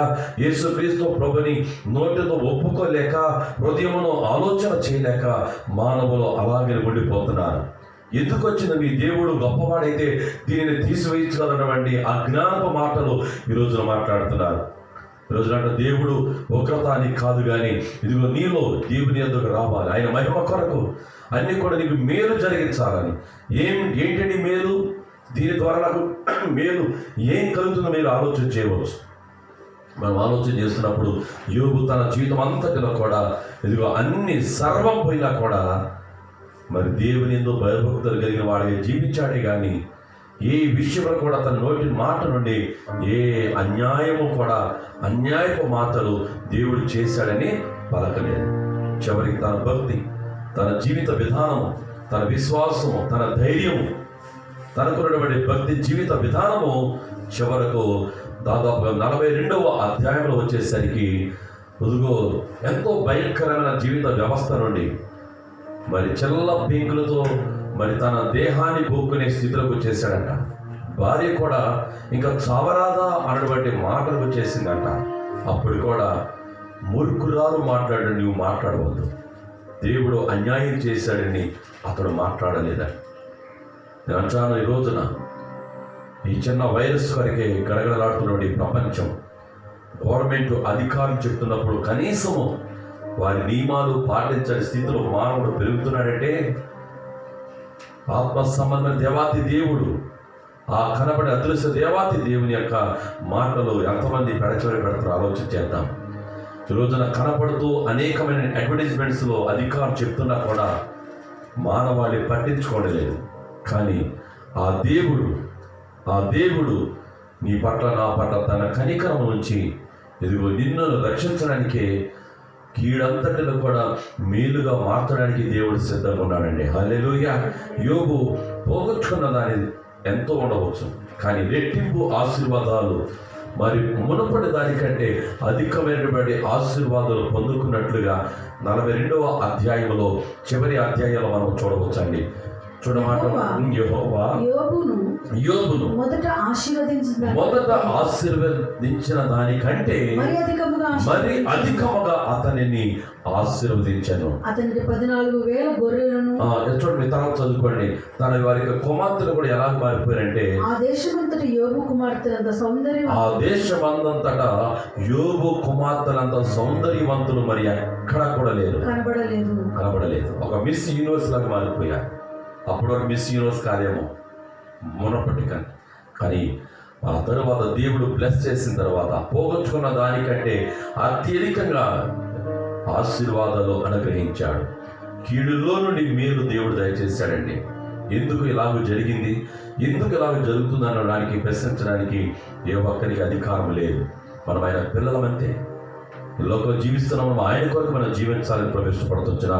యేసుక్రీస్తు ప్రభుని నోటితో ఒప్పుకోలేక, హృదయమును ఆలోచన చేయలేక మానవులు అలాగే ఉండిపోతున్నారు. ఎందుకు వచ్చిన మీ దేవుడు గొప్పవాడైతే దీనిని తీసివేయించాలన్నటువంటి అజ్ఞానపు మాటలు ఈరోజున మాట్లాడుతున్నారు. ఈరోజు అంటే దేవుడు ఉగ్రతానికి కాదు, కానీ ఇదిగో నీలో దేవుని ఎందుకు రావాలి, ఆయన మహిమ కొరకు అన్ని కూడా నీకు మేలు జరిగించాలని. ఏంటండి మేలు? దీని ద్వారా నాకు మేలు ఏం కలుగుతుందో మీరు ఆలోచన చేయవచ్చు. మనం ఆలోచన చేస్తున్నప్పుడు యోబు తన జీవితం అంతటిలో కూడా ఇదిగో అన్ని సర్వం పోయినా కూడా మరి దేవుని ఎందు భయభక్తులు కలిగిన వాడిగా జీవించాడే. కానీ ఏ విషయంలో కూడా తన నోటి మాట నుండి ఏ అన్యాయపు మాటలు దేవుడు చేశాడని పలకలేదు. చివరికి తన భక్తి, తన జీవిత విధానము, తన విశ్వాసము, తన ధైర్యము, తనకున్నటువంటి భక్తి జీవిత విధానము చివరకు దాదాపుగా 42వ అధ్యాయంలో వచ్చేసరికి ఇదిగో ఎంతో భయంకరమైన జీవిత వ్యవస్థ నుండి మరి చెల్ల పెంకులతో మరి తన దేహాన్ని పోక్కునే స్థితిలోకి వచ్చేసాడంట. భార్య కూడా ఇంకా చావరాదా అన్నటువంటి మాటలకు వచ్చేసిందంట. అప్పుడు కూడా మూర్ఖురాలు మాట్లాడు, నువ్వు మాట్లాడవద్దు, దేవుడు అన్యాయం చేశాడని అతడు మాట్లాడలేదని. నేను అంటాను, ఈ రోజున ఈ చిన్న వైరస్ వరకే గడగడలాడుతున్న ఈ ప్రపంచం, గవర్నమెంట్ అధికారులు చెప్తున్నప్పుడు కనీసము వారి నియమాలు పాటించని స్థితిలో మానవుడు పెరుగుతున్నాడంటే ఆత్మ సంబంధమైన దేవాతి దేవుడు, ఆ కనబడే అదృశ్య దేవాతి దేవుని యొక్క మాటలు ఎంతమంది పెడతారో ఆలోచన చేద్దాం. ఈ రోజున కనపడుతూ అనేకమైన అడ్వర్టైజ్మెంట్స్లో అధికారులు చెప్తున్నా కూడా మానవాళి పట్టించుకోవడం లేదు. కానీ ఆ దేవుడు నీ పట్ల, నా పట్ల తన కనికరం నుంచి ఇదిగో నిన్ను రక్షించడానికే, కీడంతటిలో కూడా మేలుగా మార్చడానికి దేవుడు సిద్ధంగా ఉన్నాడండి. హల్లెలూయా. యోబు పోగొట్టుకున్న దాని ఎంతో ఉండవచ్చు, కానీ రెట్టింపు ఆశీర్వాదాలు మరి మునుపటి దానికంటే అధికమైనటువంటి ఆశీర్వాదాలు పొందుకున్నట్లుగా 42వ అధ్యాయంలో చివరి అధ్యాయంలో మనం చూడవచ్చండి. చూడమాట, యెహోవా యోబును మొదట ఆశీర్వదించిన దానికంటే మరి అధికముగా అతనిని ఆశీర్వదించాను. అతనికి 14,000 గొర్రెలను. చూడండి, తర్వాత చదువుకోండి. తన వారికి కుమార్తెలు కూడా ఎలా మారిపోయారంటే ఆ దేశమంతట యోబు కుమార్తెలంత సౌందర్యవంతులు మరి ఎక్కడా కూడా లేరు, కనబడలేదు. ఒక మిస్ యూనివర్స్ లాగా మారిపోయారు. అప్పుడు ఒక మిస్ యూనివర్స్ కార్యము మునపటి కానీ ఆ తరువాత దేవుడు బ్లెస్ చేసిన తర్వాత పోగొచ్చుకున్న దానికంటే అత్యధికంగా ఆశీర్వాదాలు అనుగ్రహించాడు. కీడులో నుండి మేలు దేవుడు దయచేశాడండి. ఎందుకు ఇలాగ జరిగింది, ఎందుకు ఇలాగ జరుగుతుంది అనడానికి, ప్రశ్నించడానికి ఏ ఒక్కరికి అధికారం లేదు. మనం ఆయన పిల్లలమంతే. ఈ లోకంలో జీవిస్తున్నాం, ఆయన కొరకు మనం జీవించాలని ప్రవేశపడుతున్నా.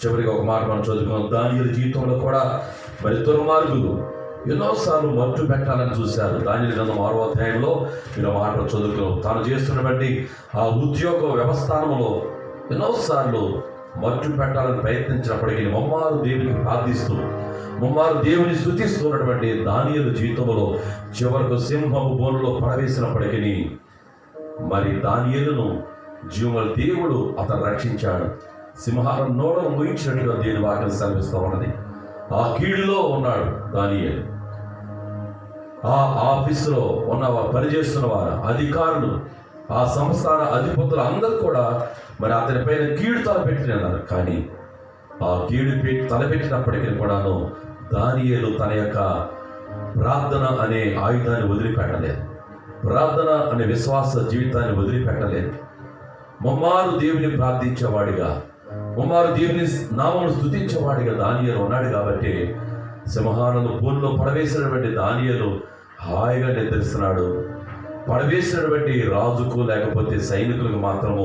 చివరికి ఒక మాట మనం చదువుకున్నాం. దానియేలు జీవితంలో కూడా మరి దుర్మార్గులు ఎన్నోసార్లు మట్టు పెట్టాలని చూశారు. దానియేలు గ్రంథం 6వ అధ్యాయంలో ఇలా మాటలు చదువుకున్నాం. తాను చేస్తున్నటువంటి ఆ ఉద్యోగ వ్యవస్థానంలో ఎన్నోసార్లు మట్టు పెట్టాలని ప్రయత్నించినప్పటికీ ముమ్మారు దేవునికి ప్రార్థిస్తూ, ముమ్మారు దేవుని స్తుతిస్తున్నటువంటి దానియేలు జీవితంలో చివరకు సింహపు బోనులో పడవేసినప్పటికీ మరి దానియేలును జీవముల దేవుడు అతను రక్షించాడు. సింహాలను నోడను ముగించినట్టుగా దేవుని వాక్యం సెలవిస్తూ ఉన్నది. ఆ కీడులో ఉన్నాడు దానియేలు. ఆ ఆఫీసులో ఉన్న పనిచేస్తున్న వారు, అధికారులు, ఆ సంస్థాన అధిపతులు అందరూ కూడా మరి అతని పైన కీడు తలపెట్టినారు. కానీ ఆ కీడు తలపెట్టినప్పటికీ కూడాను దానియేలు తన యొక్క ప్రార్థన అనే ఆయుధాన్ని వదిలిపెట్టలేదు. ప్రార్థన అనే విశ్వాస జీవితాన్ని వదిలిపెట్టలేదు. ముమ్మారు దేవుని ప్రార్థించేవాడిగా, ముమ్మారు దేవుని నామమును స్తుతించేవాడిగా దానియేలు ఉన్నాడు. కాబట్టి సింహాలను బోనులో పడవేసినటువంటి దానియేలు హాయిగా నిద్రిస్తున్నాడు. పడవేసినటువంటి రాజుకు లేకపోతే సైనికులకు మాత్రము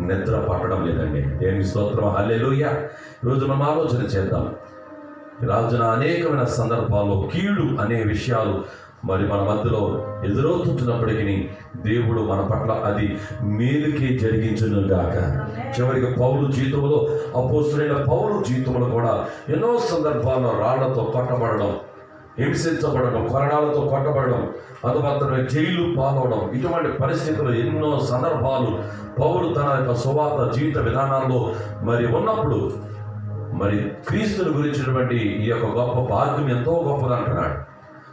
నిద్ర పట్టడం లేదండి. దేవుని స్తోత్రం, హల్లెలూయా. ఈరోజు మనం ఆలోచన చేద్దాం. రాజున అనేకమైన సందర్భాల్లో కీడు అనే విషయాలు మరి మన మధ్యలో ఎదురవుతుంటున్నప్పటికీ దేవుడు మన పట్ల అది మేలుకే జరిగించును గాక. చివరికి పౌలు జీవితంలో, అపోస్తలుడైన పౌలు జీవితంలో కూడా ఎన్నో సందర్భాల్లో రాళ్లతో కొట్టబడడం, హింసించబడడం, కొరడాలతో కొట్టబడడం, అది మాత్రమే జైలు పాలవడం, ఇటువంటి పరిస్థితులు ఎన్నో సందర్భాలు పౌలు తన యొక్క సువార్త జీవిత విధానాల్లో మరి ఉన్నప్పుడు మరి క్రీస్తుని గురించినటువంటి ఈ యొక్క గొప్ప భాగ్యం ఎంతో గొప్పది అంటున్నాడు.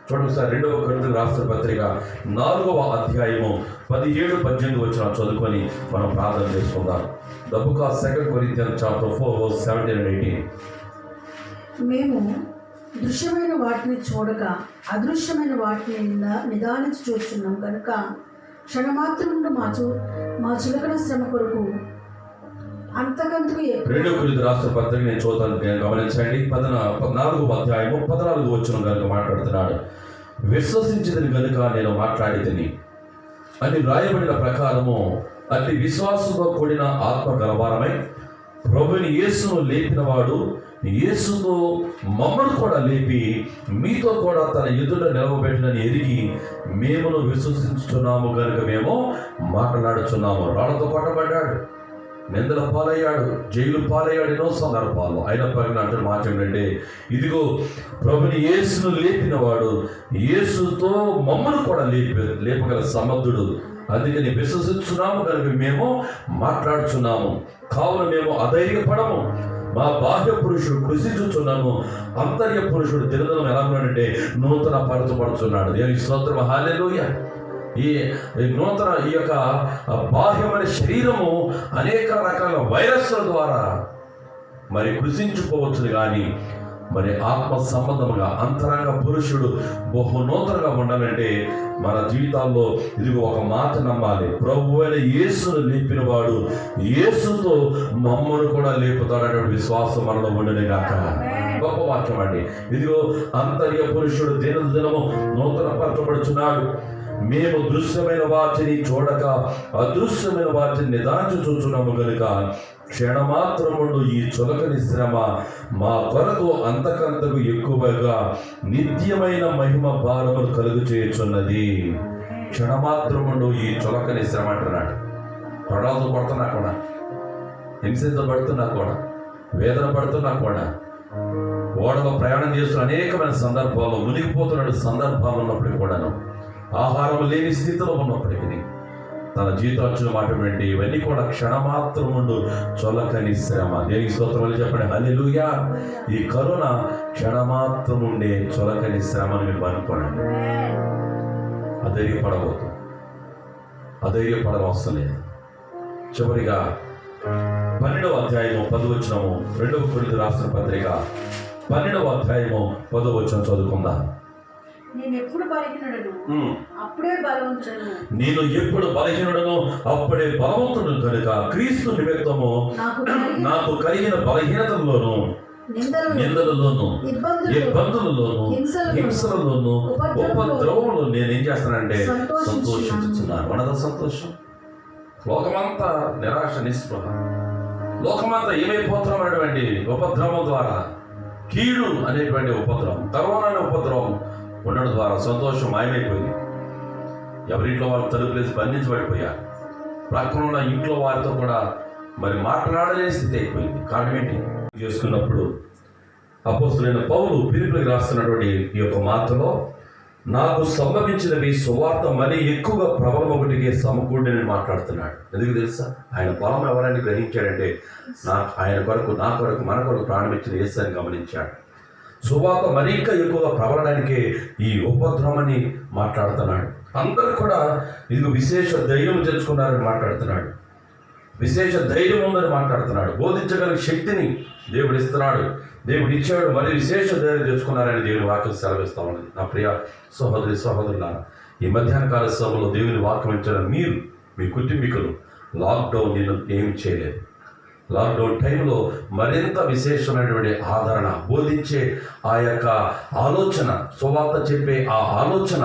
చూడండి సార్, 2వ కొరింథీయులకు రాసిన పత్రిక 4వ అధ్యాయము 17-18 వచ్చిన చదువుకొని మనం ప్రార్థన చేసుకుందాం. The book of 2 Corinthians chapter 4 verse 17 and 18. మేము దృశ్యమైన వాటిని చూడక అదృశ్యమైన వాటిని నిదానించి చూస్తున్నాం కనుక క్షణమాత్రముందు మా చులకన శ్రమ కొరకు అంతకంతకు 2 కొరింథీయులకు రాసిన పత్రిక నేను చూద్దాను, గమనించండి. 4వ అధ్యాయము 14 వచ్చిన కనుక మాట్లాడుతున్నాడు. విశ్వసించదని కనుక నేను మాట్లాడితిని అని వ్రాయబడిన ప్రకారము అతి విశ్వాసంతో కూడిన ఆత్మ గలవారమై ప్రభుని యేసును లేపినవాడు యేసుతో మమ్మను కూడా లేపి మీతో కూడా తన ఎదుట నిలవబెట్టినని ఎరిగి మేమును విశ్వసించుతున్నాము కనుక మేము మాట్లాడుచున్నాము. రాళ్లతో కొట్టబడ్డాడు, నిందల పాలయ్యాడు, జైలు పాలయ్యాడు ఎన్నో సందర్భాల్లో. అయినప్పటికీ అంటున్న మాట ఏంటంటే, ఇదిగో ప్రభుని యేసును లేపినవాడు యేసుతో మమ్మను కూడా లేపగల సమర్థుడు, అందుకని విశ్వసిస్తున్నాము కనుక మేము మాట్లాడుచున్నాము. కావున మేము అధైర్యపడము. మా బాహ్య పురుషుడు కృషించుచున్నాము, అంతర్య పురుషుడు దినదినం ఎలా ఉన్నాడంటే నూతన పరచబడుచున్నాడు. దేవునికి స్తోత్రం, హల్లెలూయా. ఈ నూతన ఈ యొక్క బాహ్యమైన శరీరము అనేక రకాల వైరస్ల ద్వారా మరి కృషించుకోవచ్చును, కానీ మరి ఆత్మ సంబంధముగా అంతరంగ పురుషుడు బహు నూతనంగా ఉండాలంటే మన జీవితాల్లో ఇదిగో ఒక మాట నమ్మాలి. ప్రభువైన యేసును లేపినవాడు యేసుతో మమ్మను కూడా లేపుతాడనే విశ్వాసం మనలో ఉండనే గాక. గొప్ప వాక్యం అండి. ఇదిగో అంతర్య పురుషుడు దినదినము నూతన పరచబడుచున్నాడు. మేము దృశ్యమైన వాటిని చూడక అదృశ్యమైన వాటిని నిదానించి చూస్తున్నాము కనుక క్షణమాత్రముండు ఈ చులకని శ్రమ మా కొరకు అంతకంతకు ఎక్కువగా నిత్యమైన మహిమ భారములు కలుగు చేయుచున్నది. క్షణమాత్రముండు ఈ చులకని శ్రమ అంటున్నాడు. పడాలతో పడుతున్నా కూడా, హింసించబడుతున్నా కూడా, వేదన పడుతున్నా కూడా, ఓడలో ప్రయాణం చేస్తున్న అనేకమైన సందర్భాల్లో మునిగిపోతున్న సందర్భాలు ఉన్నప్పటికీ కూడాను, ఆహారం లేని స్థితిలో ఉన్నప్పటికీ తన జీవితం వచ్చిన మాట ఏంటి, ఇవన్నీ కూడా క్షణమాత్రముండు చులకని శ్రమ. దేనికి స్తోత్రం అని చెప్పండి, హల్లెలూయా. ఈ కరోనా క్షణమాత్రముండే చులకని శ్రమని మీరు అనుకోండి. అధైర్యపడవద్దు, అధైర్యపడడం అవసరం లేదు. చివరిగా 12వ అధ్యాయము 10 వచనము 2వ కొరింథీయులకు రాసిన పత్రిక 12వ అధ్యాయము 10 వచనం చదువుకుందాం. నేను ఎప్పుడు బలహీనుడను అప్పుడే బలవంతుడను. నేను ఎప్పుడు బలహీనుడను అప్పుడే బలవంతుడు కనుక క్రీస్తు నిమిత్తము నాకు కలిగిన బలహీనతల్లోనూ నిందలలోను ఇబ్బందులలోను హింసలలోను ఉపద్రవంలో నేనేం చేస్తానంటే సంతోషించుతున్నాను. మనదా సంతోషం? లోకమంతా నిరాశ నిస్పృహ, లోకమంతా ఏమైపోతున్నాం అనేటువంటి ఉపద్రవం ద్వారా, కీడు అనేటువంటి ఉపద్రవం, కరోనా అనే ఉపద్రవం ఉండడం ద్వారా సంతోషం మాయమైపోయింది. ఎవరింట్లో వాళ్ళు తలుపులేసి బంధించబడిపోయారు. ప్రక్కన ఉన్న ఇంట్లో వారితో కూడా మరి మాట్లాడలేని స్థితి అయిపోయింది. కారణం ఏంటి? చేసుకున్నప్పుడు అపోస్తులైన పౌలు ఫిలిప్పీయులకు రాస్తున్నటువంటి ఈ యొక్క మాటలో, నాకు సంభవించినవి సువార్త మరీ ఎక్కువగా ప్రబలం ఒకటికి సమకూడని మాట్లాడుతున్నాడు. ఎందుకు తెలుసా? ఆయన బలం ఎవరైనా గ్రహించాడంటే ఆయన కొరకు, నా కొరకు, మన కొరకు ప్రాణం ఇచ్చిన యేసుని గమనించాడు. సువార్త మరీ ఇంకా ఎక్కువగా ప్రబలడానికి ఈ ఉపద్రవమని మాట్లాడుతున్నాడు. అందరూ కూడా ఇది విశేష ధైర్యం తెలుసుకున్నారని మాట్లాడుతున్నాడు. విశేష ధైర్యం ఉందని మాట్లాడుతున్నాడు. బోధించగల శక్తిని దేవుడు ఇస్తున్నాడు, దేవుడు ఇచ్చాడు, మరి విశేష ధైర్యం తెచ్చుకున్నారని దేవుని వాక్యం సెలవిస్తూ ఉన్నది. నా ప్రియ సహోదరి సహోదరులారా, ఈ మధ్యాహ్న కాల సమయంలో దేవుని వాక్యం ఇచ్చిన మీరు, మీ కుటుంబీకులు లాక్డౌన్ నేను ఏమి చేయలేదు. లాక్డౌన్ టైంలో మరింత విశేషమైనటువంటి ఆదరణ, బోధించే ఆ యొక్క ఆలోచన, సువార్త చెప్పే ఆ ఆలోచన,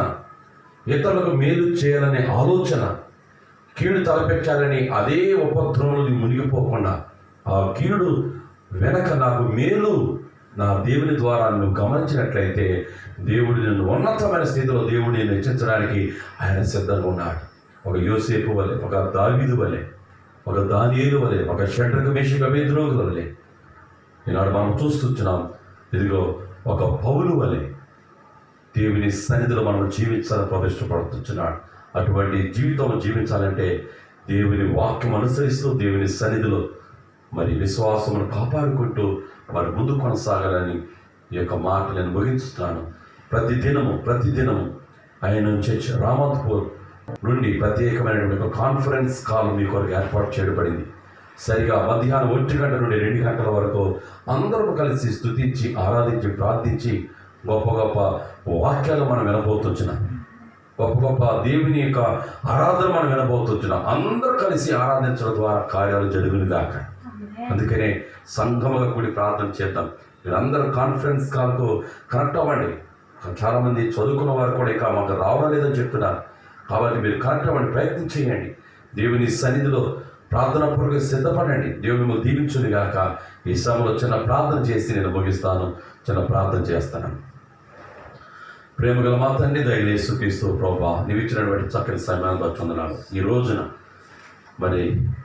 ఇతరులకు మేలు చేయాలనే ఆలోచన, కీడు తలపెట్టాలని అదే ఉపద్రవంలో మునిగిపోకుండా ఆ కీడు వెనక నాకు మేలు నా దేవుని ద్వారా నువ్వు గమనించినట్లయితే దేవుడు నిన్ను ఉన్నతమైన స్థితిలో దేవుడు నేను హెచ్చించడానికి ఆయన సిద్ధంగా ఉన్నాడు. ఒక యోసేపు వలె, ఒక దావీదు వలె, ఒక దానియేలు వలె, ఒక షడ్రక మేషక అబేద్నెగోల వలె ఈనాడు మనం చూస్తున్నాం. ఇదిగో ఒక పౌలు వలె దేవుని సన్నిధిలో మనం జీవించాలని ప్రవేశపడుతున్నాడు. అటువంటి జీవితం జీవించాలంటే దేవుని వాక్యం అనుసరిస్తూ దేవుని సన్నిధిలో మరి విశ్వాసమును కాపాడుకుంటూ మరి ముందు కొనసాగాలని ఈ యొక్క మాట నేను ముగించుతున్నాను. ప్రతిదినము ఆయన చర్చ్ రామంతపూర్ నుండి ప్రత్యేకమైనటువంటి ఒక కాన్ఫరెన్స్ కాల్ మీ కొరకు ఏర్పాటు చేయబడింది. సరిగా మధ్యాహ్నం 1 గంట నుండి 2 గంటల వరకు అందరూ కలిసి స్తుతించి, ఆరాధించి, ప్రార్థించి గొప్ప గొప్ప వాక్యాలు మనం వినబోతున్నాం. గొప్ప గొప్ప దేవుని యొక్క ఆరాధన మనం వినబోతున్నాం. అందరూ కలిసి ఆరాధించడం ద్వారా కార్యాలు జరుగును గాక. అందుకనే సంఘముగా కూడి ప్రార్థన చేద్దాం. మీరందరూ కాన్ఫరెన్స్ కాల్కు కనెక్ట్ అవ్వండి. చాలామంది చదువుకున్న వారు కూడా ఇక మాకు రావడం లేదని చెప్తున్నారు. కాబట్టి మీరు కనెక్ట్ అవ్వండి, ప్రయత్నం చేయండి. దేవుని సన్నిధిలో ప్రార్థన పూర్వక సిద్ధపడండి. దేవుని మిమ్మల్ని దీవించును గాక. ఈ సమయంలో చిన్న ప్రార్థన చేసి నేను ముగిస్తాను. చిన్న ప్రార్థన చేస్తాను. ప్రేమగల మా తండ్రి దయచేసి యేసుక్రీస్తు ప్రభువా, నీవు ఇచ్చినటువంటి చక్కని సమయాన్ని బట్టి వందనాలు. ఈ రోజున మరి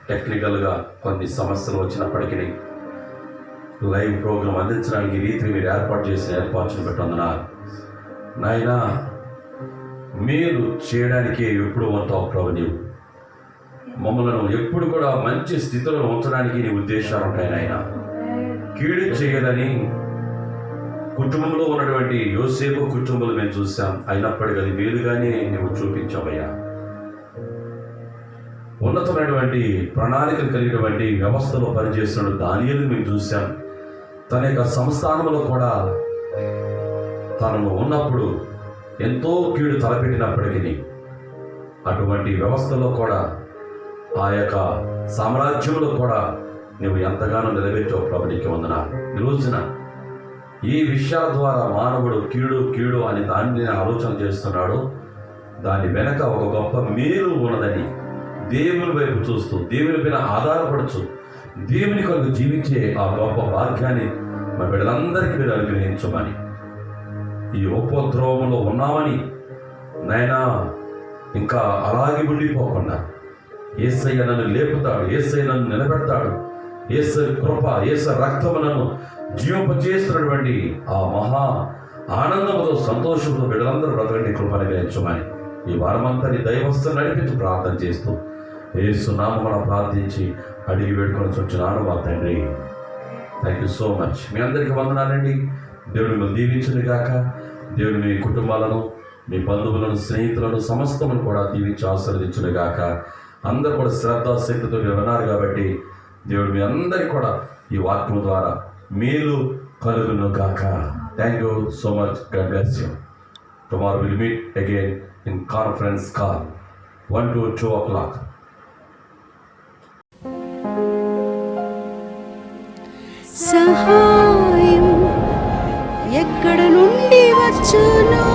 టెక్నికల్గా కొన్ని సమస్యలు వచ్చినప్పటికీ లైవ్ ప్రోగ్రాం అందించడానికి ఈ రీతిని మీరు ఏర్పాటు చేసిన ఏర్పాటును బట్టి వందనాలు. నాయనా, మీరు చేయడానికి ఎప్పుడు ఉంటావు ప్రభు. నీవు మమ్మల్ని ఎప్పుడు కూడా మంచి స్థితిలో ఉంచడానికి నీ ఉద్దేశాలు ఉంటాయి నాయన. కీడు చేయాలని కుటుంబంలో ఉన్నటువంటి యోసేపు కుటుంబాలు మేము చూసాం. అయినప్పటికీ అది మేలుగానే నువ్వు చూపించావయ్యా. ఉన్నతమైనటువంటి ప్రణాళికలు కలిగినటువంటి వ్యవస్థలో పనిచేస్తున్న దానియేలును మేము చూసాం. తన యొక్క సంస్థానంలో కూడా తనను ఉన్నప్పుడు ఎంతో కీడు తలపెట్టినప్పటికీ అటువంటి వ్యవస్థలో కూడా ఆ యొక్క సామ్రాజ్యంలో కూడా నువ్వు ఎంతగానో నిలబెట్టావు ప్రభు. నీకు వందనాలు. ఈ రోజున ఈ విషయాల ద్వారా మానవుడు కీడు అని దాన్ని ఆలోచన చేస్తున్నాడు. దాని వెనక ఒక గొప్ప మేలు ఉన్నదని దేవుని వైపు చూస్తూ, దేవుని పైన ఆధారపడుచు, దేవుని కొరకు జీవించే ఆ గొప్ప భాగ్యాన్ని మా బిడ్డలందరికీ మీరు అనుగ్రహించమని, ఈ ఉపద్రవంలో ఉన్నామని నాయనా ఇంకా అలాగే ఉండిపోకుండా యేసయ్య నన్ను లేపుతాడు, యేసయ్య నన్ను నిలబెడతాడు, యేసు కృప, యేసు రక్తము నన్ను జీవింపజేస్తున్నటువంటి ఆ మహా ఆనందంతో, సంతోషంతో బిడ్డలందరూ బ్రతకండి కృపను గ్రహించమని ఈ వారమంతా నీ దైవస్థను నడిపించి ప్రార్థన చేస్తూ యేసు నామమున ప్రార్థించి అడిగి వేడుకొని చుంటున్నాను మా తండ్రి. Thank you so much. మీ అందరికీ వందనాలండి. దేవుడు మిమ్మల్ని దీవించును గాక. దేవుడు మీ కుటుంబాలను, మీ బంధువులను, స్నేహితులను సమస్తమును కూడా దీవించి ఆశీర్వదించును గాక. అందరూ కూడా శ్రద్ధాశక్తితో విన్నారు కాబట్టి దేవుడు మీ అందరికీ కూడా ఈ వాక్యం ద్వారా మేలు కలుగును గాక. Thank you so much. God bless you. Tomorrow we'll meet again in conference call 1 to 2 o'clock. సహాయం ఎక్కడ నుండి వచ్చునో